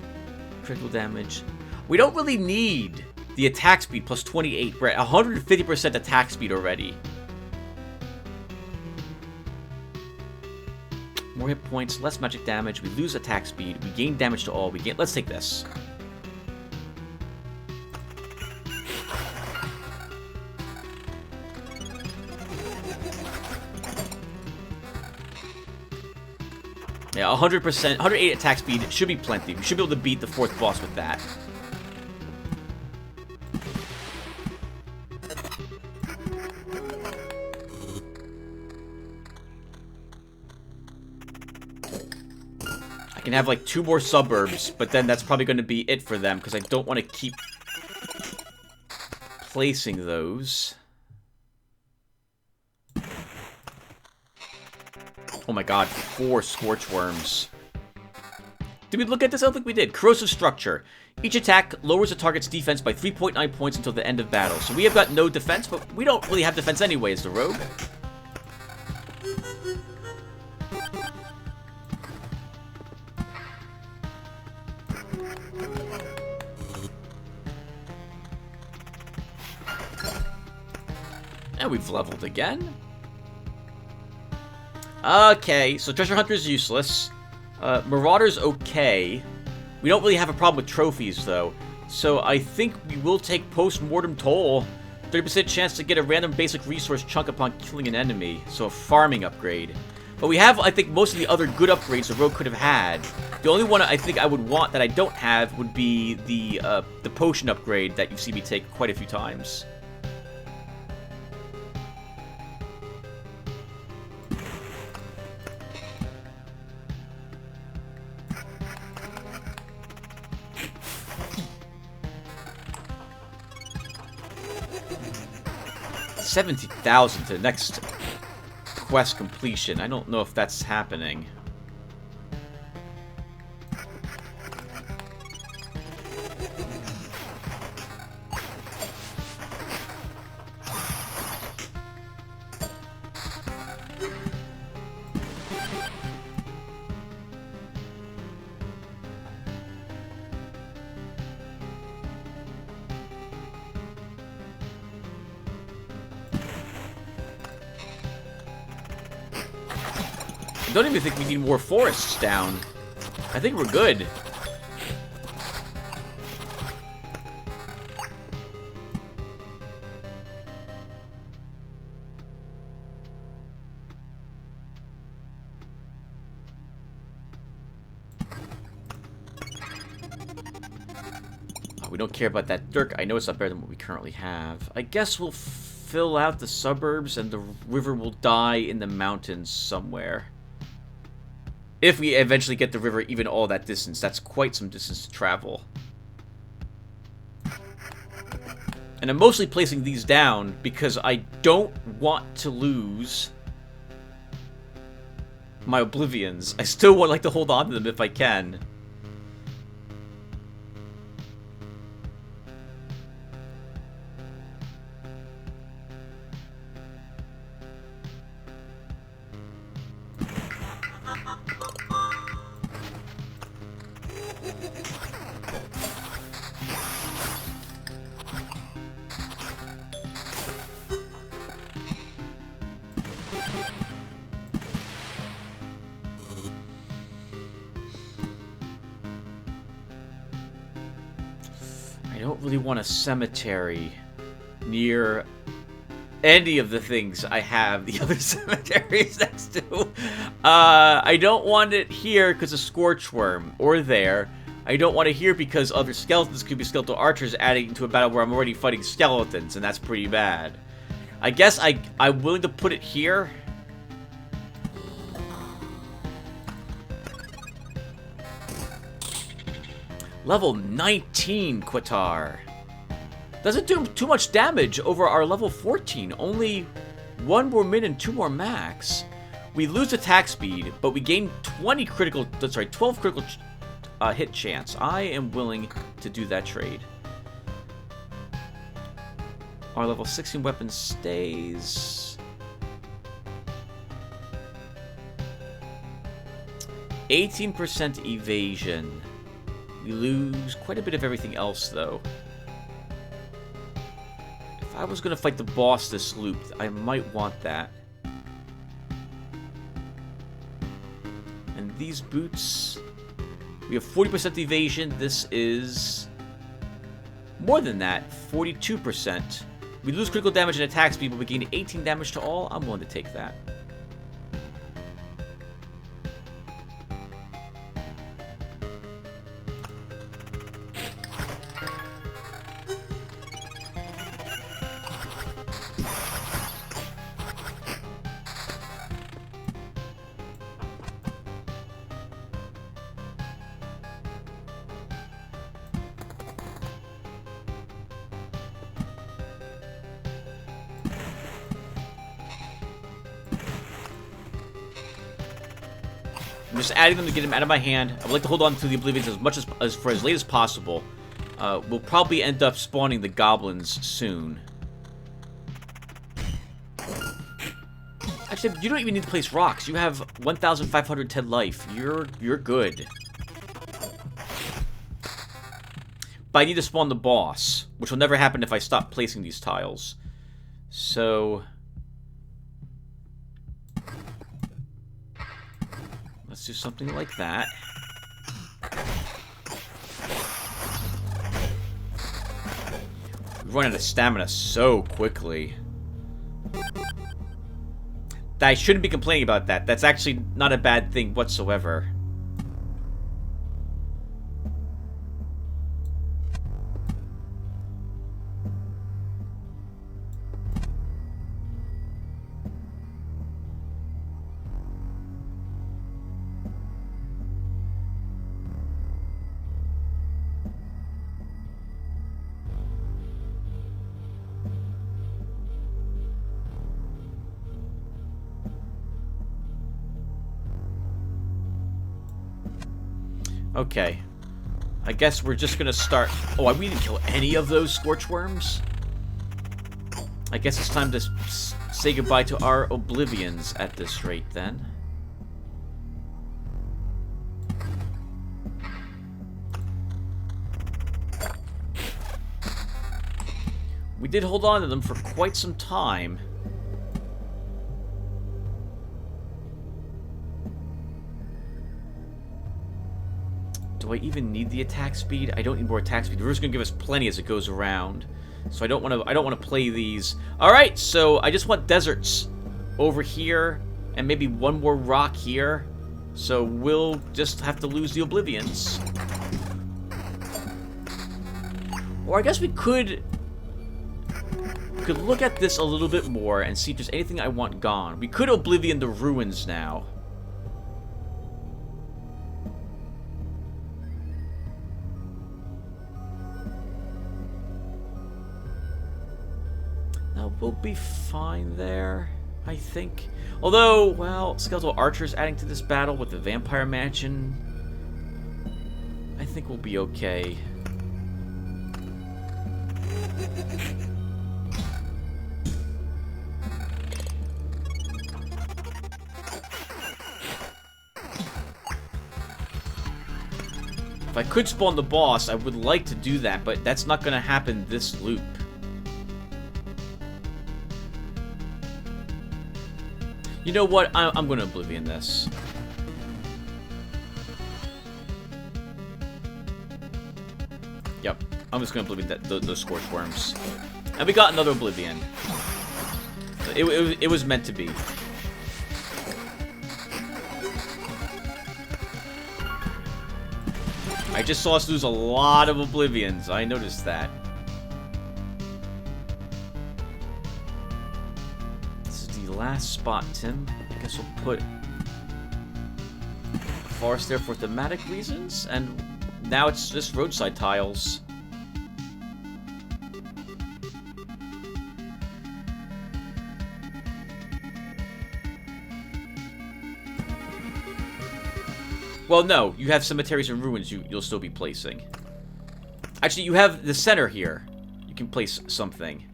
critical damage. We don't really need the attack speed plus 28. We're at 150% attack speed already. More hit points, less magic damage. We lose attack speed. We gain damage to all. We gain. Let's take this. Yeah, 100%, 108 attack speed should be plenty. We should be able to beat the 4th boss with that. I can have like 2 more suburbs, but then that's probably going to be it for them because I don't want to keep placing those. Oh my god, 4 scorch worms. Did we look at this? I don't think we did. Corrosive structure. Each attack lowers a target's defense by 3.9 points until the end of battle. So we have got no defense, but we don't really have defense anyway as the rogue. And we've leveled again. Okay, so Treasure Hunter's useless. Marauder's okay. We don't really have a problem with trophies, though. So I think we will take Post-Mortem Toll. 30% chance to get a random basic resource chunk upon killing an enemy. So a farming upgrade. But we have, I think, most of the other good upgrades the rogue could have had. The only one I think I would want that I don't have would be the potion upgrade that you've seen me take quite a few times. $70,000 to the next quest completion. I don't know if that's happening. I don't even think we need more forests down. I think we're good. Oh, we don't care about that dirt. I know it's not better than what we currently have. I guess we'll fill out the suburbs and the river will die in the mountains somewhere. If we eventually get the river even all that distance, that's quite some distance to travel. And I'm mostly placing these down because I don't want to lose my Oblivions. I still would like to hold on to them if I can. don't really want a cemetery near any of the things I have the other cemeteries next to. I don't want it here because of Scorchworm, or there. I don't want it here because other skeletons could be skeletal archers adding to a battle where I'm already fighting skeletons, and that's pretty bad. I guess I'm willing to put it here. Level 19, Qatar. Doesn't do too much damage over our level 14. Only 1 more min and 2 more max. We lose attack speed, but we gain 12 critical hit chance. I am willing to do that trade. Our level 16 weapon stays. 18% evasion. We lose quite a bit of everything else, though. If I was going to fight the boss this loop, I might want that. And these boots... We have 40% evasion. This is... more than that. 42%. We lose critical damage and attack speed, but we gain 18 damage to all. I'm willing to take that. I'm just adding them to get him out of my hand. I would like to hold on to the Oblivions as much as for as late as possible. We'll probably end up spawning the goblins soon. Actually, you don't even need to place rocks. You have 1,510 life. You're good. But I need to spawn the boss, which will never happen if I stop placing these tiles. So... let's do something like that. We run out of stamina so quickly. I shouldn't be complaining about that. That's actually not a bad thing whatsoever. Okay. I guess we're just gonna start... oh, we didn't kill any of those Scorchworms? I guess it's time to say goodbye to our Oblivions at this rate, then. We did hold on to them for quite some time. Do I even need the attack speed? I don't need more attack speed. The river's gonna give us plenty as it goes around, so I don't want to play these. All right, so I just want deserts over here and maybe one more rock here. So we'll just have to lose the Oblivions. Or I guess we could look at this a little bit more and see if there's anything I want gone. We could Oblivion the ruins now. We'll be fine there, I think. Although, well, skeletal archers adding to this battle with the vampire mansion, I think we'll be okay. If I could spawn the boss, I would like to do that, but that's not going to happen this loop. You know what? I'm going to Oblivion this. Yep. I'm just gonna Oblivion those Scorch Worms. And we got another Oblivion. It was meant to be. I just saw us lose a lot of Oblivions. I noticed that. This is the last spot, Tim. I guess we'll put forest there for thematic reasons, and now it's just roadside tiles. Well, no, you have cemeteries and ruins you'll still be placing. Actually, you have the center here. You can place something.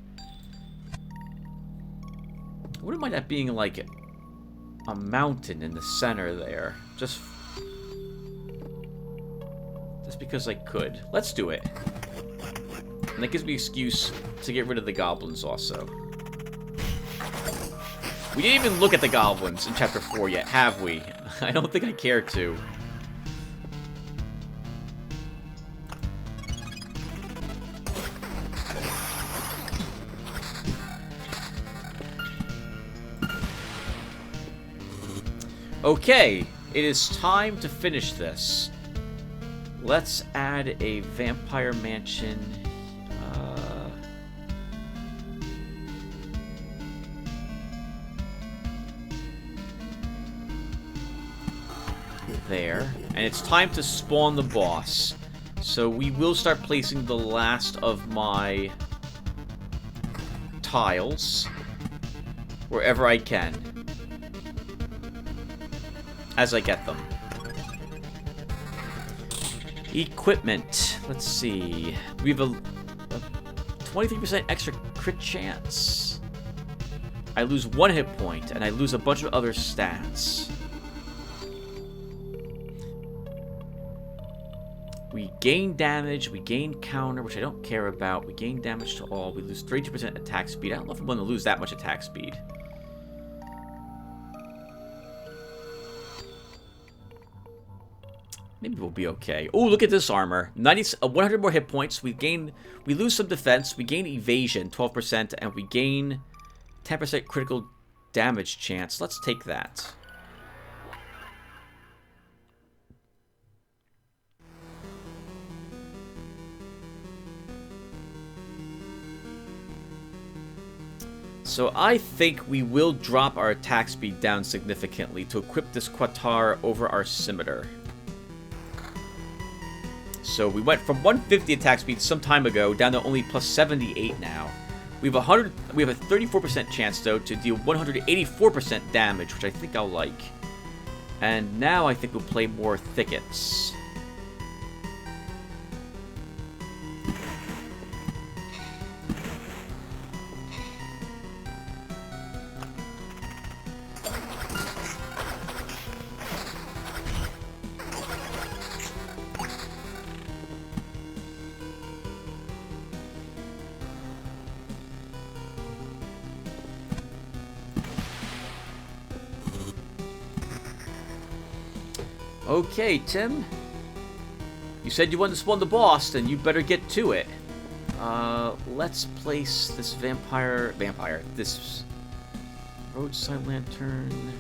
I wouldn't mind that being like a mountain in the center there. Just because I could. Let's do it. And that gives me an excuse to get rid of the goblins also. We didn't even look at the goblins in Chapter 4 yet, have we? I don't think I care to. Okay, it is time to finish this. Let's add a vampire mansion. There. And it's time to spawn the boss. So we will start placing the last of my tiles wherever I can, as I get them. Equipment. Let's see. We have a 23% extra crit chance. I lose 1 hit point, and I lose a bunch of other stats. We gain damage, we gain counter, which I don't care about. We gain damage to all. We lose 32% attack speed. I don't know if I'm going to lose that much attack speed. Maybe we'll be okay. Oh, look at this armor. 100 more hit points. We lose some defense. We gain evasion, 12%, and we gain 10% critical damage chance. Let's take that. So I think we will drop our attack speed down significantly to equip this Quattar over our Scimitar. So we went from 150 attack speed some time ago down to only plus 78 now. We have a 34% chance though to deal 184% damage, which I think I'll like. And now I think we'll play more thickets. Okay, Tim. You said you wanted to spawn the boss, then you better get to it. Let's place this this roadside lantern.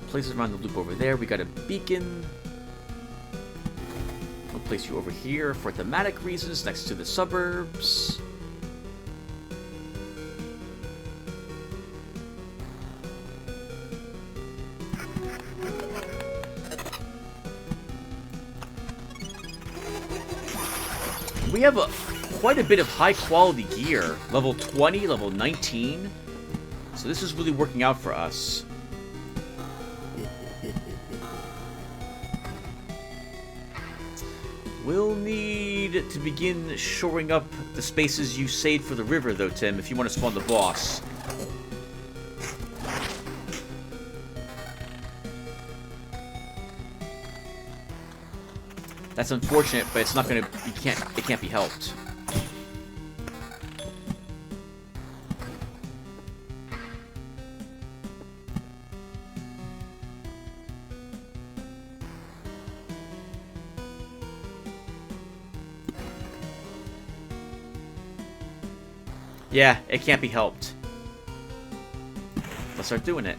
Place it around the loop over there. We got a beacon. We'll place you over here for thematic reasons, next to the suburbs. We have quite a bit of high-quality gear. Level 20, level 19. So this is really working out for us. We'll need to begin shoring up the spaces you saved for the river, though, Tim, if you want to spawn the boss. That's unfortunate, but it's not gonna. It can't be helped. Yeah, it can't be helped. Let's start doing it.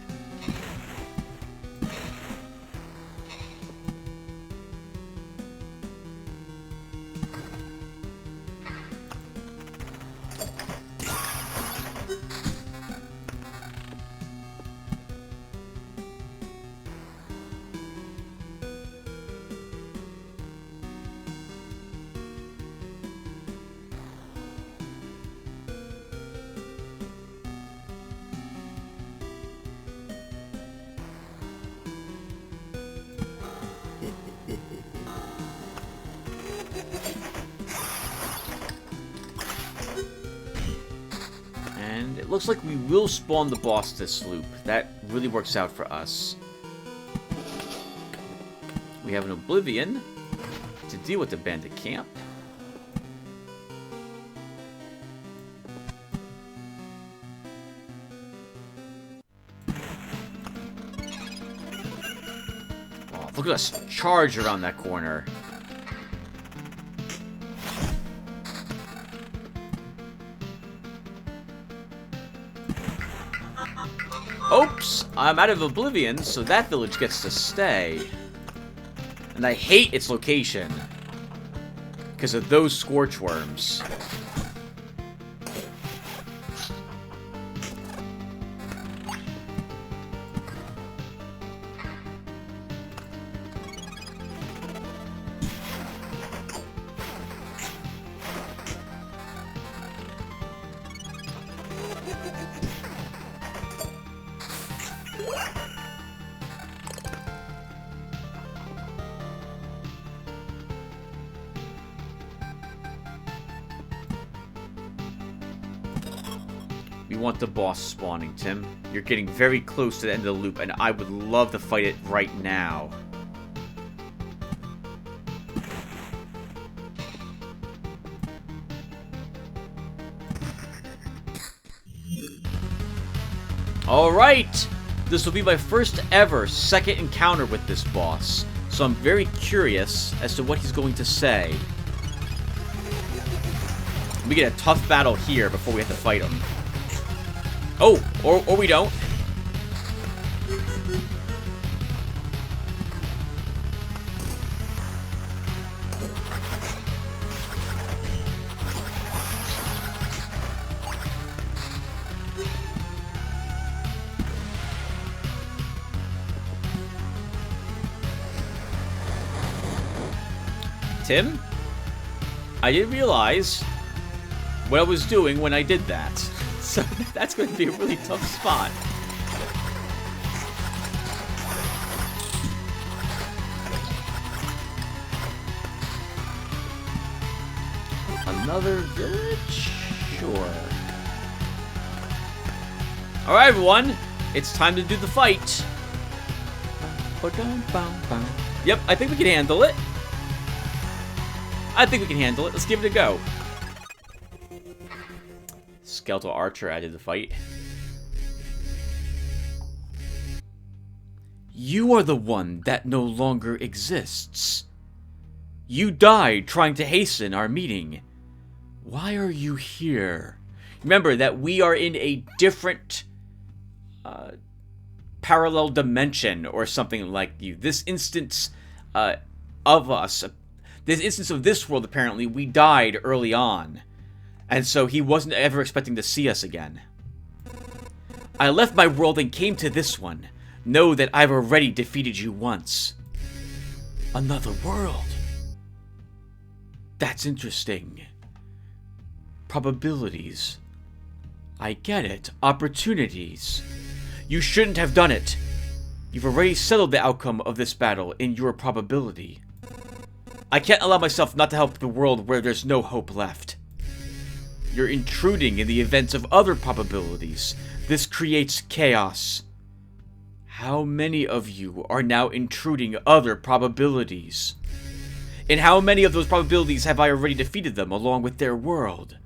And it looks like we will spawn the boss this loop. That really works out for us. We have an Oblivion to deal with the bandit camp. Oh, look at us charge around that corner. Oops! I'm out of Oblivion, so that village gets to stay. And I hate its location. Because of those scorch worms. We want the boss spawning, Tim. You're getting very close to the end of the loop, and I would love to fight it right now. Alright! This will be my first ever second encounter with this boss, so I'm very curious as to what he's going to say. We get a tough battle here before we have to fight him. Oh, or we don't. Tim, I didn't realize what I was doing when I did that. So that's going to be a really tough spot. Another village? Sure. Alright, everyone. It's time to do the fight. Yep, I think we can handle it. Let's give it a go. Skeletal Archer added the fight. You are the one that no longer exists. You died trying to hasten our meeting. Why are you here? Remember that we are in a different parallel dimension or something like you. This instance of us, this instance of this world, apparently, we died early on. And so he wasn't ever expecting to see us again. I left my world and came to this one. Know that I've already defeated you once. Another world. That's interesting. Probabilities. I get it. Opportunities. You shouldn't have done it. You've already settled the outcome of this battle in your probability. I can't allow myself not to help the world where there's no hope left. You're intruding in the events of other probabilities. This creates chaos. How many of you are now intruding other probabilities? In how many of those probabilities have I already defeated them along with their world?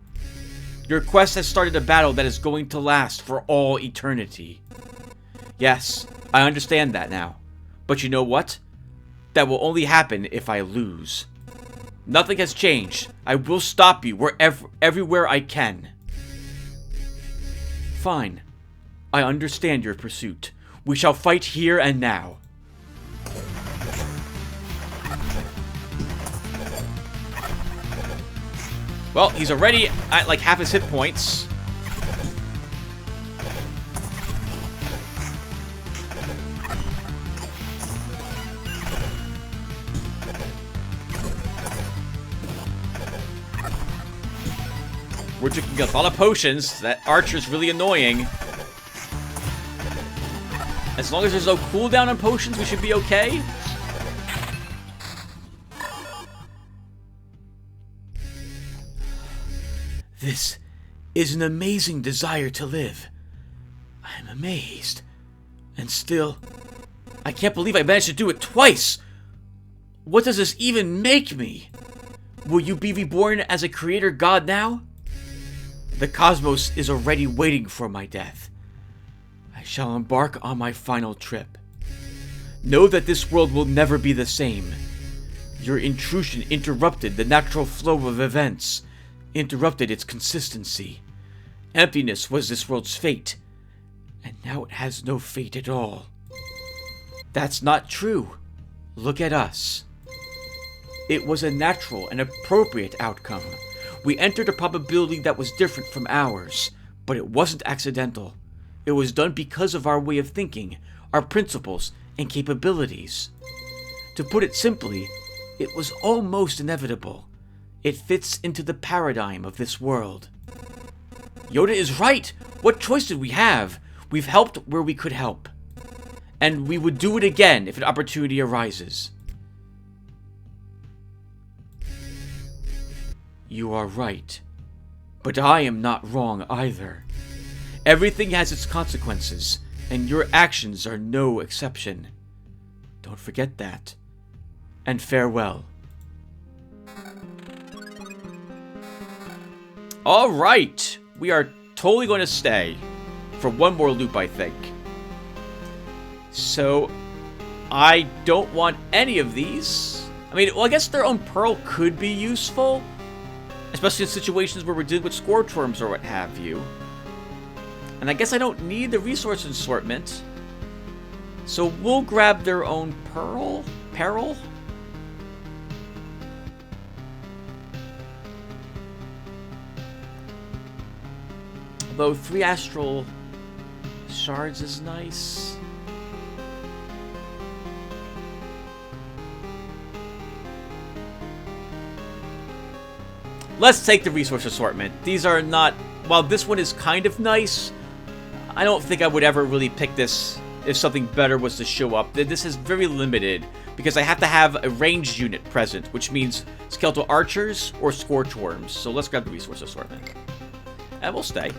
Your quest has started a battle that is going to last for all eternity. Yes, I understand that now. But you know what? That will only happen if I lose. Nothing has changed. I will stop you everywhere I can. Fine. I understand your pursuit. We shall fight here and now. Well, he's already at like half his hit points. We're drinking a lot of potions. That archer's really annoying. As long as there's no cooldown on potions, we should be okay. This is an amazing desire to live. I'm amazed. And still, I can't believe I managed to do it twice. What does this even make me? Will you be reborn as a creator god now? The cosmos is already waiting for my death. I shall embark on my final trip. Know that this world will never be the same. Your intrusion interrupted the natural flow of events, interrupted its consistency. Emptiness was this world's fate, and now it has no fate at all. That's not true. Look at us. It was a natural and appropriate outcome. We entered a probability that was different from ours, but it wasn't accidental. It was done because of our way of thinking, our principles, and capabilities. To put it simply, it was almost inevitable. It fits into the paradigm of this world. Yoda is right! What choice did we have? We've helped where we could help. And we would do it again if an opportunity arises. You are right. But I am not wrong either. Everything has its consequences, and your actions are no exception. Don't forget that. And farewell. Alright! We are totally going to stay. For one more loop, I think. So, I don't want any of these. I mean, well, I guess their own pearl could be useful. Especially in situations where we're dealing with scorchworms or what have you. And I guess I don't need the resource assortment. So we'll grab their own peril? Although 3 astral shards is nice. Let's take the resource assortment. These are not... While this one is kind of nice, I don't think I would ever really pick this if something better was to show up. This is very limited, because I have to have a ranged unit present, which means skeletal archers or scorchworms. So let's grab the resource assortment. And we'll stay.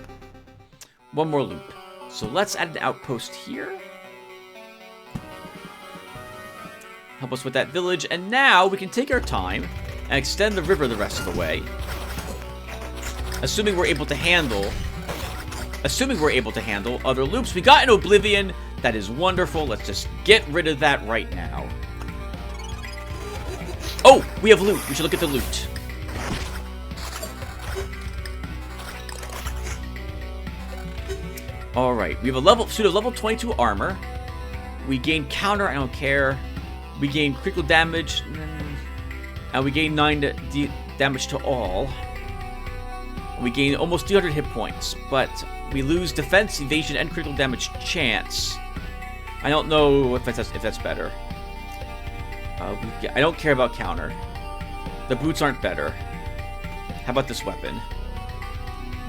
One more loop. So let's add an outpost here. Help us with that village. And now we can take our time and extend the river the rest of the way. Assuming we're able to handle other loops. We got an Oblivion. That is wonderful. Let's just get rid of that right now. Oh, we have loot. We should look at the loot. Alright, we have a pseudo level 22 armor. We gain counter, I don't care. We gain critical damage. And we gain 9 damage to all. We gain almost 300 hit points, but we lose defense, evasion, and critical damage chance. I don't know if that's better. I don't care about counter. The boots aren't better. How about this weapon?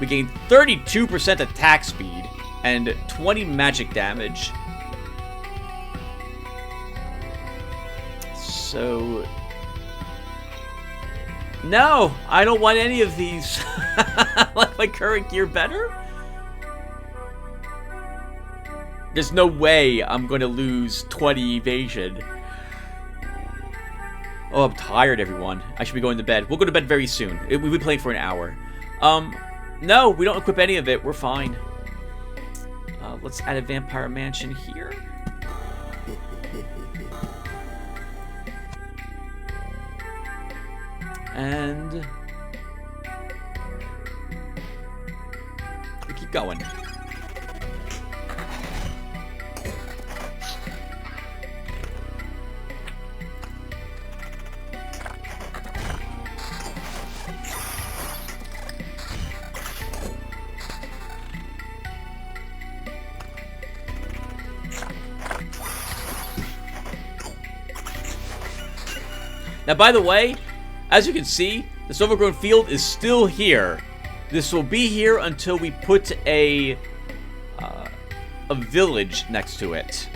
We gain 32% attack speed and 20 magic damage. So... No, I don't want any of these. I like my current gear better? There's no way I'm going to lose 20 evasion. Oh, I'm tired, everyone. I should be going to bed. We'll go to bed very soon. We've been playing for an hour. No, we don't equip any of it. We're fine. Let's add a vampire mansion here. And we keep going. Now, by the way, as you can see, this overgrown field is still here. This will be here until we put a village next to it.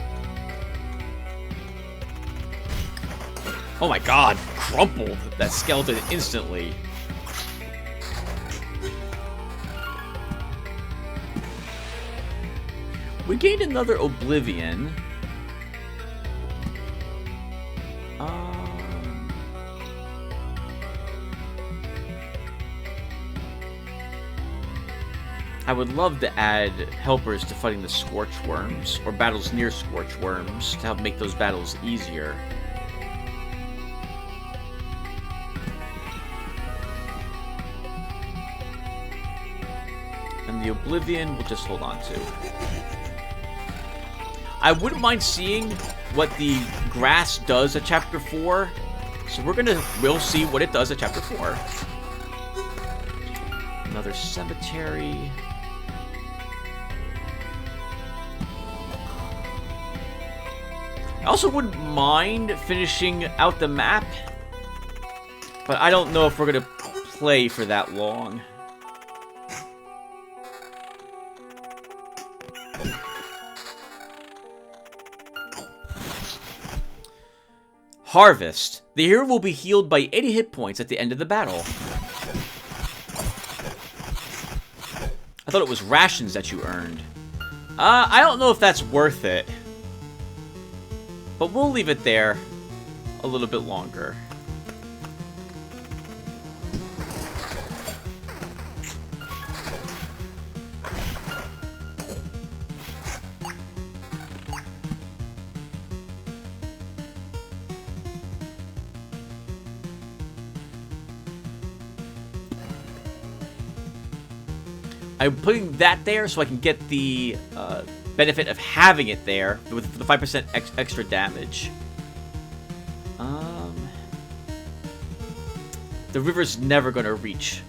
Oh my god, crumpled that skeleton instantly. We gained another Oblivion. I would love to add helpers to fighting the Scorch Worms, or battles near Scorch Worms, to help make those battles easier. And the Oblivion we'll just hold on to. I wouldn't mind seeing what the grass does at Chapter 4, so we'll see what it does at Chapter 4. Another cemetery. I also wouldn't mind finishing out the map, but I don't know if we're going to play for that long. Harvest. The hero will be healed by 80 hit points at the end of the battle. I thought it was rations that you earned. I don't know if that's worth it. But we'll leave it there a little bit longer. I'm putting that there so I can get the benefit of having it there with the 5% extra damage. The river's never gonna reach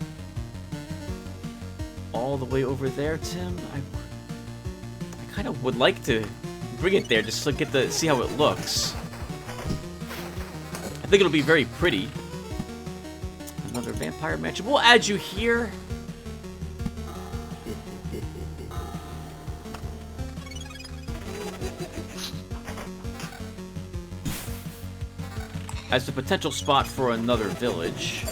all the way over there, Tim. I kind of would like to bring it there just to get to see how it looks. I think it'll be very pretty. Another vampire mansion. We'll add you here. As the potential spot for another village.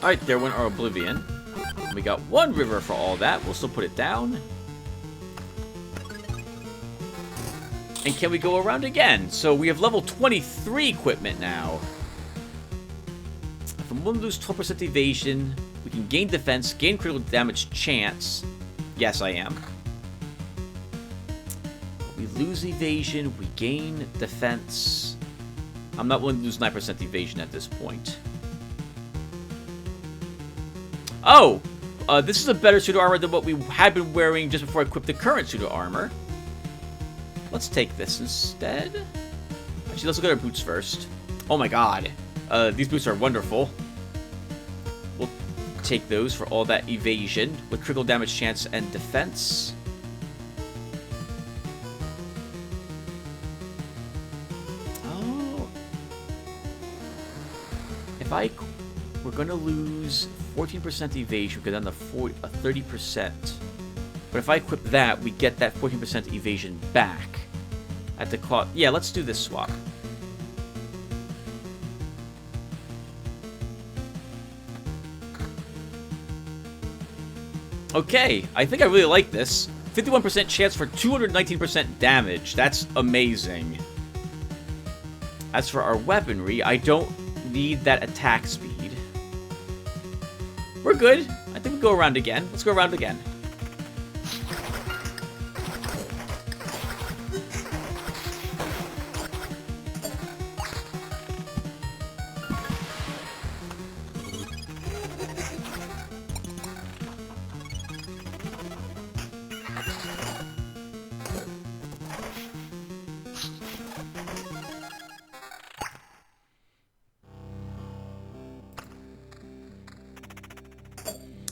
Alright, there went our Oblivion. We got one river for all that. We'll still put it down. And can we go around again? So we have level 23 equipment now. If we lose 12% evasion, we can gain defense, gain critical damage chance. Yes, I am. We lose evasion, we gain defense. I'm not willing to lose 9% evasion at this point. Oh! This is a better suit of armor than what we had been wearing just before I equipped the current suit of armor. Let's take this instead. Actually, let's look at our boots first. Oh my god. These boots are wonderful. We'll take those for all that evasion with critical damage chance and defense. Oh. If we're gonna lose 14% evasion, because then the 30%. But if I equip that, we get that 14% evasion back at the cost. Yeah, let's do this swap. Okay, I think I really like this. 51% chance for 219% damage. That's amazing. As for our weaponry, I don't need that attack speed. We're good. I think we go around again. Let's go around again.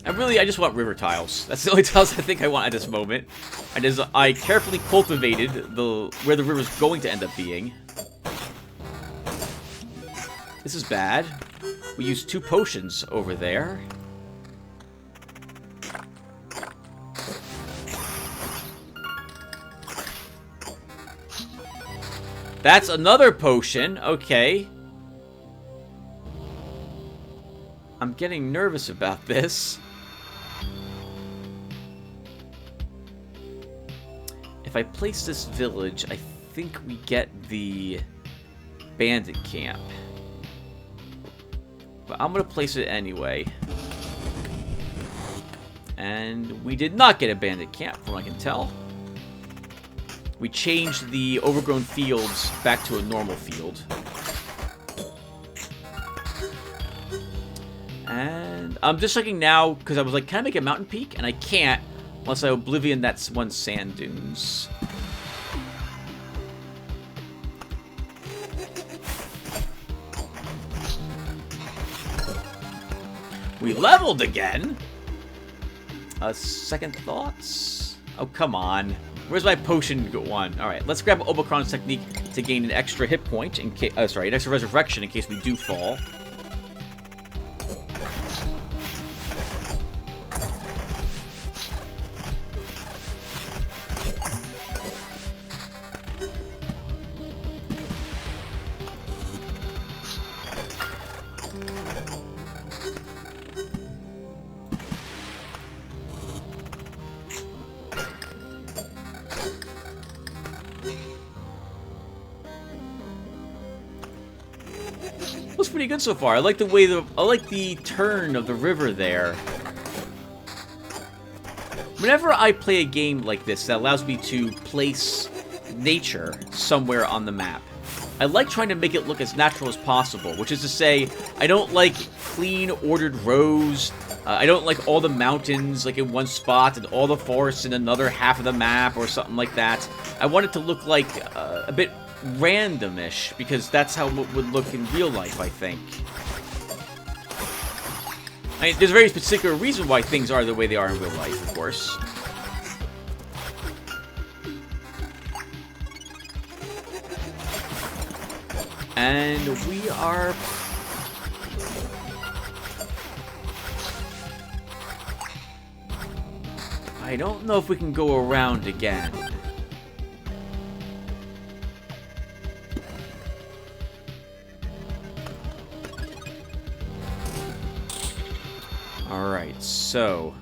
I just want river tiles. That's the only tiles I think I want at this moment. And as I carefully cultivated where the river's going to end up being. This is bad. We used 2 potions over there. That's another potion. Okay. I'm getting nervous about this. If I place this village, I think we get the bandit camp. But I'm going to place it anyway. And we did not get a bandit camp, from what I can tell. We changed the overgrown fields back to a normal field. And I'm just looking now, because I was like, can I make a mountain peak? And I can't, unless I oblivion that one sand dunes. We leveled again? Second thoughts? Oh, come on. Where's my potion one? Alright, let's grab Omicron's technique to gain an extra hit point, in case, an extra resurrection in case we do fall. Looks pretty good so far. I like the way I like the turn of the river there. Whenever I play a game like this that allows me to place nature somewhere on the map, I like trying to make it look as natural as possible, which is to say, I don't like clean, ordered rows. I don't like all the mountains like in one spot and all the forests in another half of the map or something like that. I want it to look like a bit randomish, because that's how it would look in real life, I think. I mean, there's a very particular reason why things are the way they are in real life, of course. And we are... I don't know if we can go around again. Alright, so...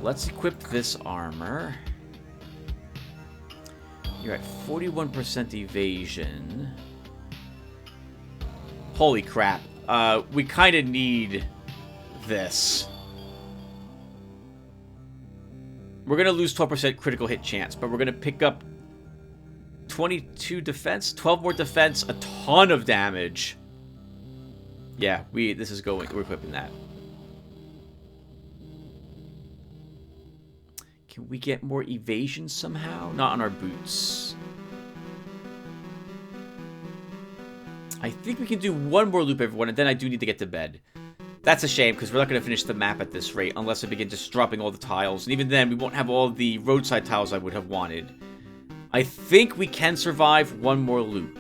let's equip this armor. You're at 41% evasion. Holy crap. We kind of need this. We're going to lose 12% critical hit chance, but we're going to pick up 22 defense, 12 more defense, a ton of damage. Yeah, this is going, we're equipping that. Can we get more evasion somehow? Not on our boots. I think we can do one more loop, everyone, and then I do need to get to bed. That's a shame, because we're not going to finish the map at this rate unless I begin just dropping all the tiles. And even then, we won't have all the roadside tiles I would have wanted. I think we can survive one more loop.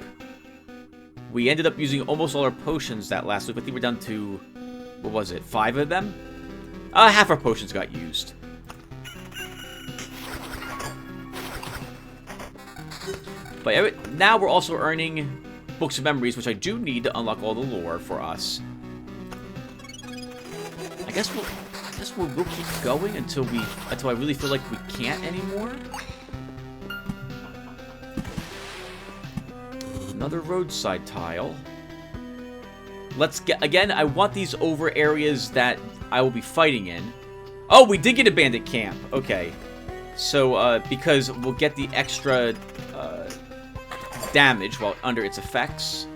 We ended up using almost all our potions that last loop. I think we're down to, what was it, 5 of them? Half our potions got used. But now we're also earning Books of Memories, which I do need to unlock all the lore for us. I guess we'll keep going until I really feel like we can't anymore. Another roadside tile. Let's get, again, I want these over areas that I will be fighting in. Oh, we did get a bandit camp. Okay. So, because we'll get the extra damage while under its effects.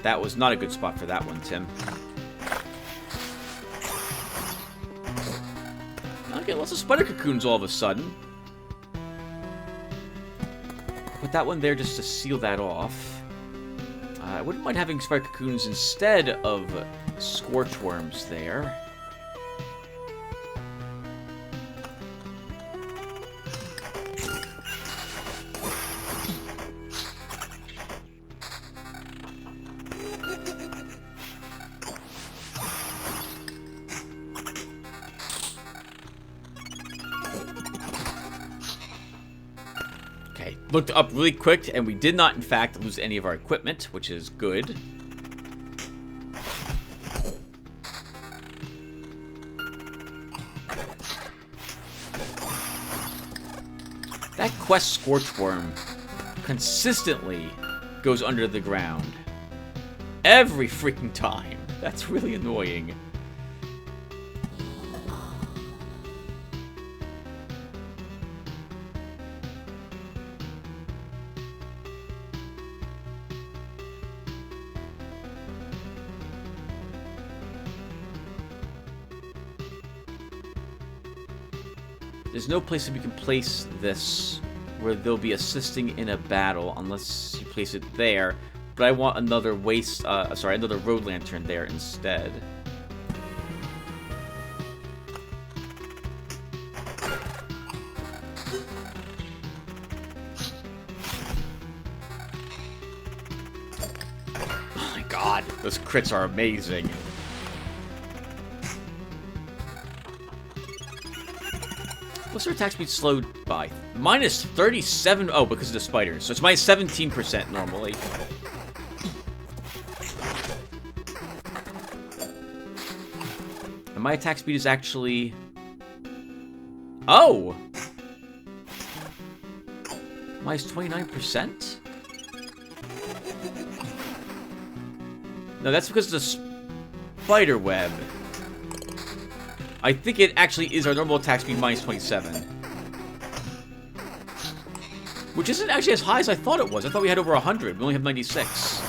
That was not a good spot for that one, Tim. Okay, lots of spider cocoons all of a sudden. Put that one there just to seal that off. I wouldn't mind having spider cocoons instead of scorch worms there. Looked up really quick, and we did not, in fact, lose any of our equipment, which is good. That quest Scorchworm consistently goes under the ground. Every freaking time. That's really annoying. There's no place that we can place this where they'll be assisting in a battle unless you place it there. But I want another another road lantern there instead. Oh my god, those crits are amazing. What's their attack speed slowed by? Minus 37. Oh, because of the spiders. So it's minus 17% normally. And my attack speed is actually... Oh! Minus 29%? No, that's because of the spider web. I think it actually is our normal attack speed minus 27. Which isn't actually as high as I thought it was. I thought we had over 100. We only have 96.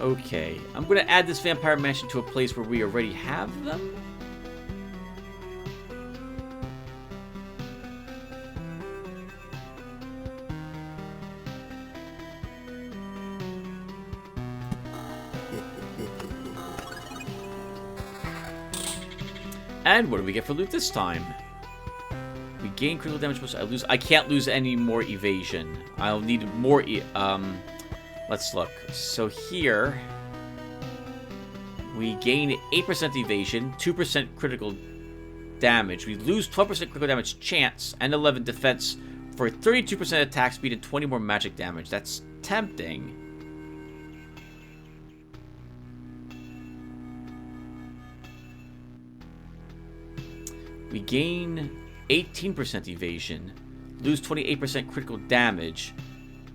Okay, I'm going to add this vampire mansion to a place where we already have them. And what do we get for loot this time? We gain critical damage, but I can't lose any more evasion. I'll need more let's look. So here, we gain 8% evasion, 2% critical damage. We lose 12% critical damage chance and 11 defense for 32% attack speed and 20 more magic damage. That's tempting. We gain 18% evasion, lose 28% critical damage,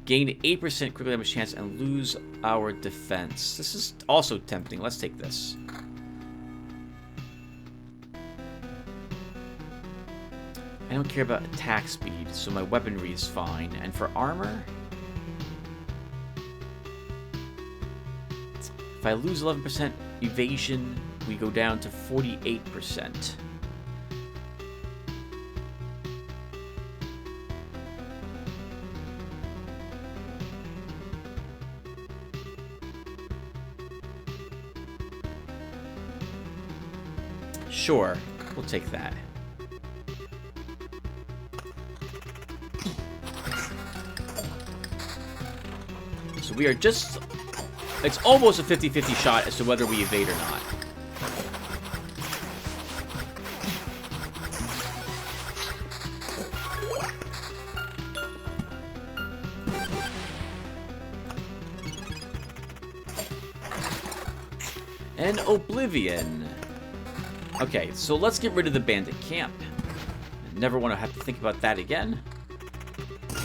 gain 8% critical damage chance, and lose our defense. This is also tempting. Let's take this. I don't care about attack speed, so my weaponry is fine. And for armor, if I lose 11% evasion, we go down to 48%. Sure, we'll take that. So we are just... It's almost a 50-50 shot as to whether we evade or not. And Oblivion. Okay, so let's get rid of the bandit camp. Never want to have to think about that again.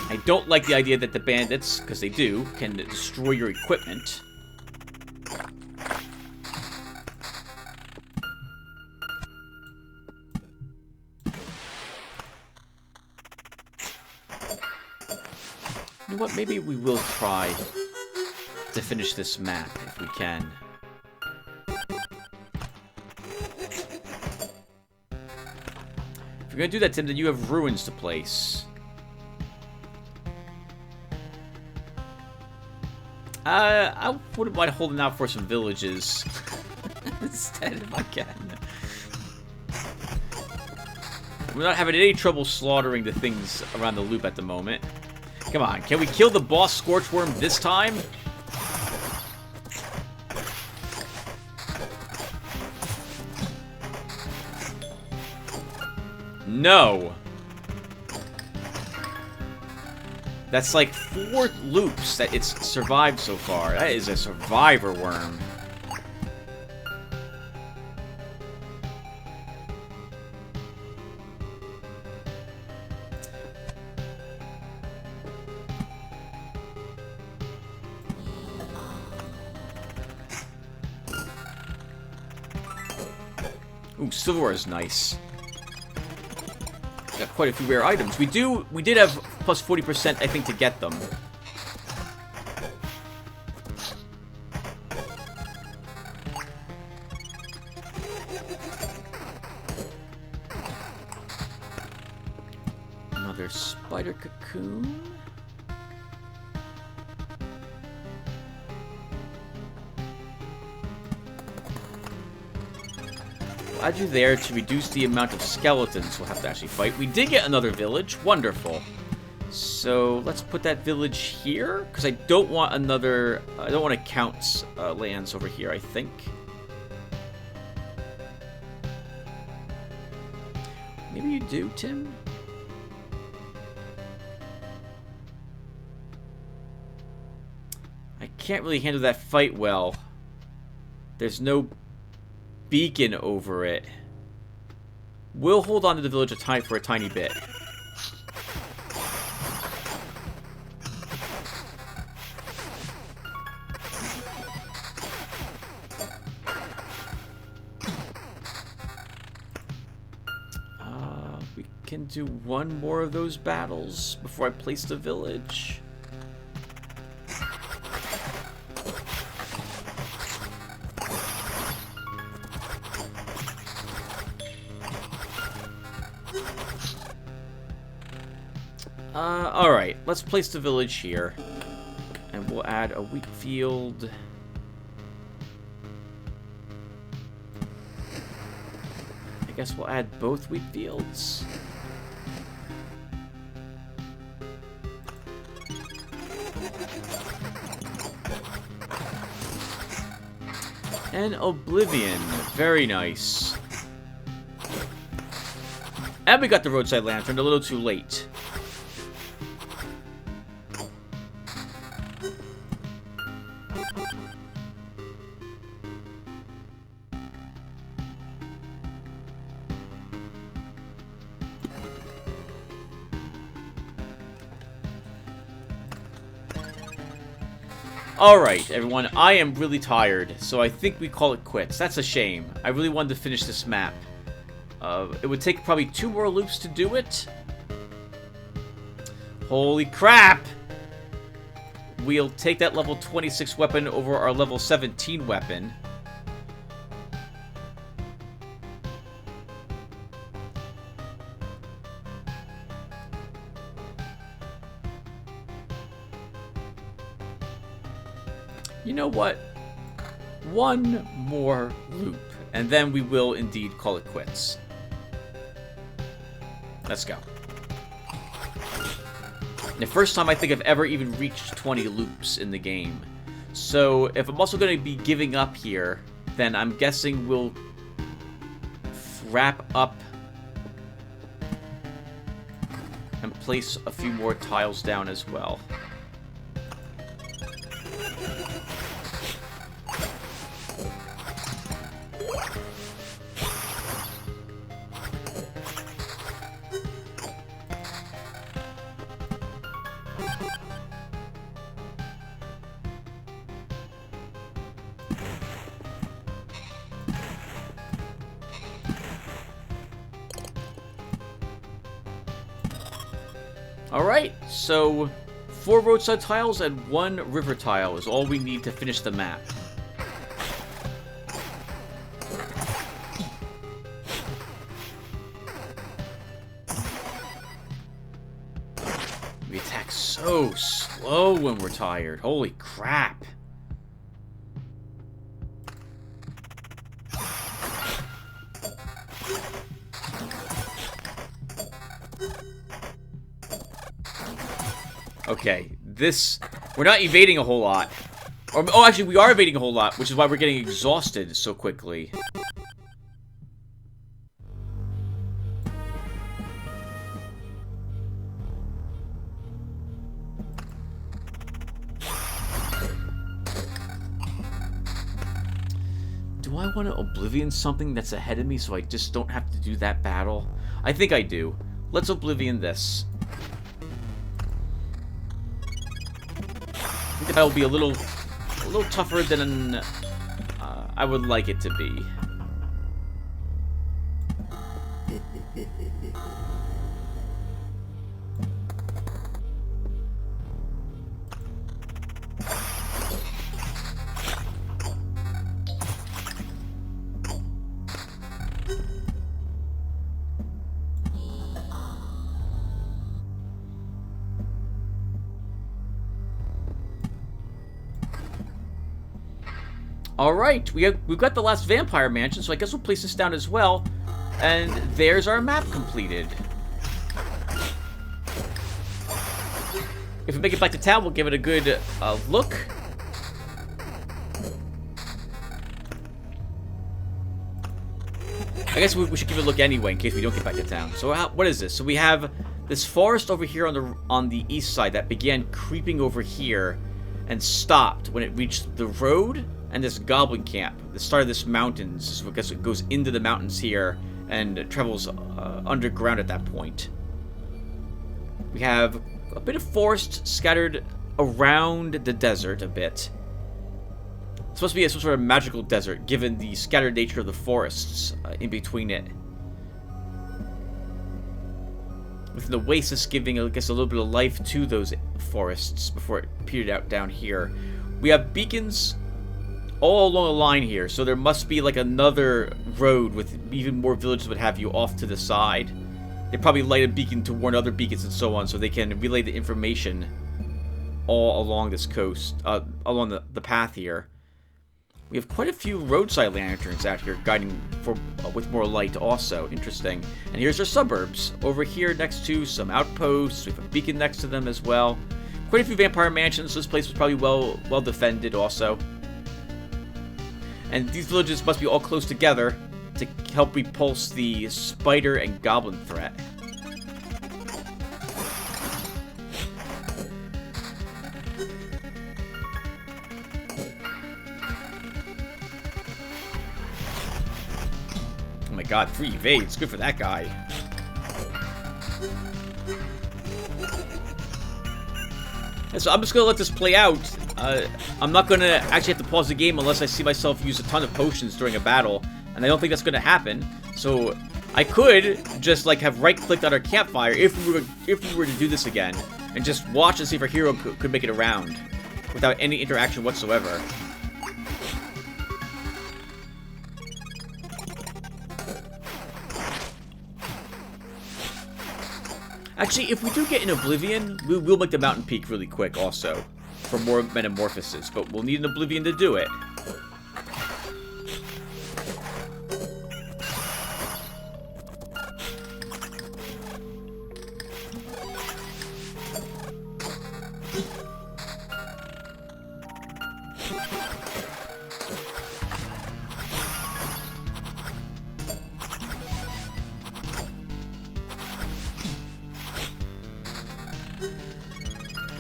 I don't like the idea that the bandits, because they do, can destroy your equipment. You know what? Maybe we will try to finish this map if we can. If you're gonna do that, Tim, then you have ruins to place. I wouldn't mind holding out for some villages instead if I can. We're not having any trouble slaughtering the things around the loop at the moment. Come on, can we kill the boss Scorchworm this time? No. That's like 4 loops that it's survived so far. That is a survivor worm. Ooh, silverware is nice. Got quite a few rare items. We did have plus 40%, I think, to get them. Another spider cocoon. We'll add you there to reduce the amount of skeletons we'll have to actually fight. We did get another village. Wonderful. So let's put that village here, because I don't want another... I don't want to count lands over here, I think. Maybe you do, Tim? I can't really handle that fight well. There's no beacon over it. We'll hold on to the village for a tiny bit. We can do one more of those battles before I place the village. Alright, let's place the village here. And we'll add a wheat field. I guess we'll add both wheat fields. And Oblivion. Very nice. And we got the roadside lantern a little too late. Alright, everyone, I am really tired, so I think we call it quits. That's a shame. I really wanted to finish this map. It would take probably 2 more loops to do it. Holy crap! We'll take that level 26 weapon over our level 17 weapon. You know what? One more loop, and then we will indeed call it quits. Let's go. The first time I think I've ever even reached 20 loops in the game. So if I'm also going to be giving up here, then I'm guessing we'll wrap up and place a few more tiles down as well. Alright, so 4 roadside tiles and 1 river tile is all we need to finish the map. We attack so slow when we're tired. Holy crap. Okay, we're not evading a whole lot. Oh, actually, we are evading a whole lot, which is why we're getting exhausted so quickly. Do I want to Oblivion something that's ahead of me so I just don't have to do that battle? I think I do. Let's Oblivion this. I think that'll be a little tougher than I would like it to be. Alright, we've got the last vampire mansion, so I guess we'll place this down as well. And there's our map completed. If we make it back to town, we'll give it a good look. I guess we should give it a look anyway in case we don't get back to town. So what is this? So we have this forest over here on the east side that began creeping over here and stopped when it reached the road. And this goblin camp, the start of this mountains, so I guess it goes into the mountains here and travels underground at that point. We have a bit of forest scattered around the desert a bit. It's supposed to be some sort of magical desert, given the scattered nature of the forests in between it. With the oasis giving, I guess, a little bit of life to those forests before it petered out down here. We have beacons all along the line here, so there must be like another road with even more villages would have you off to the side. They probably light a beacon to warn other beacons and so on, so they can relay the information all along this coast, along the path here. We have quite a few roadside lanterns out here guiding with more light also. Interesting. And here's our suburbs over here next to some outposts. We have a beacon next to them as well. Quite a few vampire mansions. This place was probably well defended also. And these villages must be all close together to help repulse the spider and goblin threat. Oh my god, 3 evades. Good for that guy. And so I'm just going to let this play out. I'm not going to actually have to pause the game unless I see myself use a ton of potions during a battle. And I don't think that's going to happen. So I could just like have right-clicked on our campfire if we were to do this again. And just watch and see if our hero could make it around. Without any interaction whatsoever. Actually, if we do get an Oblivion, we will make the mountain peak really quick also. For more metamorphosis, but we'll need an Oblivion to do it.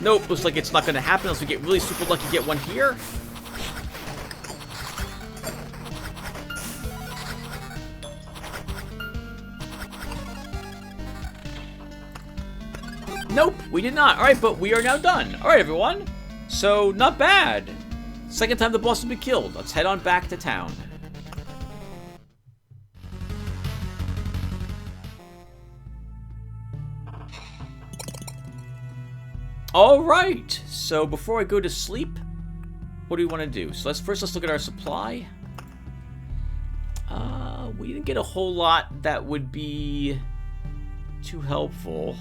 Nope, looks like it's not going to happen unless we get really super lucky to get one here. Nope, we did not. Alright, but we are now done. Alright, everyone. So, not bad. Second time the boss has been killed. Let's head on back to town. Alright, so before I go to sleep, what do we want to do? So let's look at our supply. We didn't get a whole lot that would be too helpful.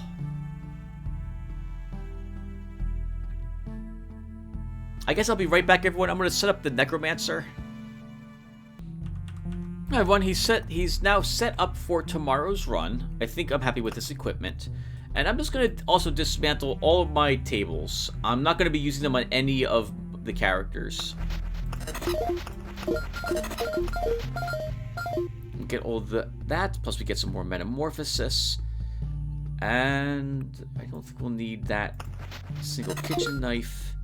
I guess I'll be right back, everyone. I'm going to set up the necromancer. Alright, everyone, he's now set up for tomorrow's run. I think I'm happy with this equipment. And I'm just going to also dismantle all of my tables. I'm not going to be using them on any of the characters. Get all that, plus we get some more metamorphosis. And I don't think we'll need that single kitchen knife.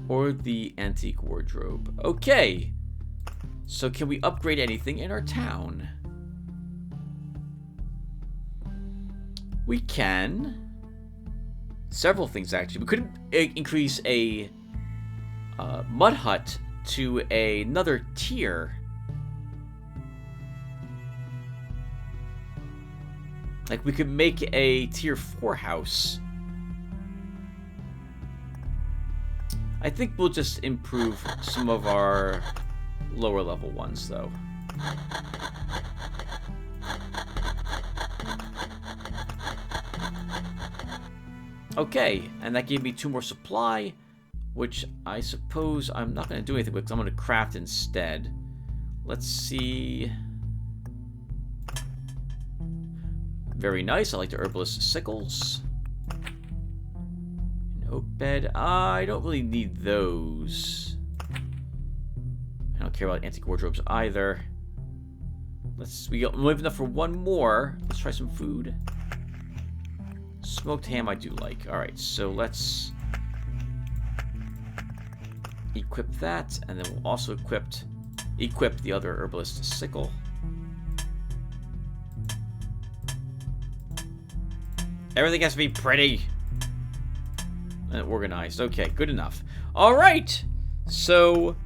Or the antique wardrobe. Okay. So can we upgrade anything in our town? We can. Several things, actually. We could increase a mud hut to another tier. Like, we could make a tier 4 house. I think we'll just improve some of our lower level ones, though. Okay, and that gave me 2 more supply, which I suppose I'm not going to do anything with because I'm going to craft instead. Let's see. Very nice. I like the herbalist sickles. An oak bed. I don't really need those. I don't care about antique wardrobes either. We have enough for 1 more. Let's try some food. Smoked ham I do like. Alright, so let's equip that, and then we'll also equip the other herbalist sickle. Everything has to be pretty and organized. Okay, good enough. Alright, so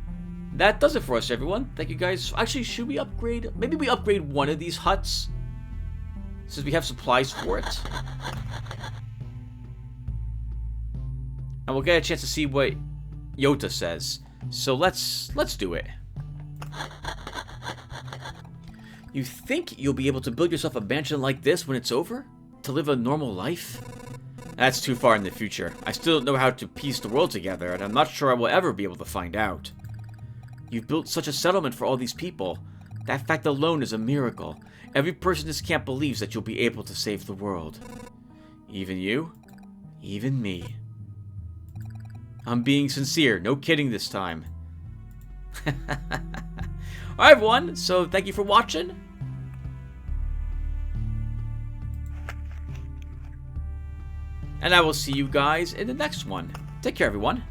that does it for us, everyone. Thank you guys. Actually, should we upgrade? Maybe we upgrade one of these huts, since we have supplies for it. And we'll get a chance to see what Yota says. So let's do it. You think you'll be able to build yourself a mansion like this when it's over? To live a normal life? That's too far in the future. I still don't know how to piece the world together, and I'm not sure I will ever be able to find out. You've built such a settlement for all these people. That fact alone is a miracle. Every person in this camp believes that you'll be able to save the world. Even you? Even me. I'm being sincere. No kidding this time. Alright, everyone. So, thank you for watching. And I will see you guys in the next one. Take care, everyone.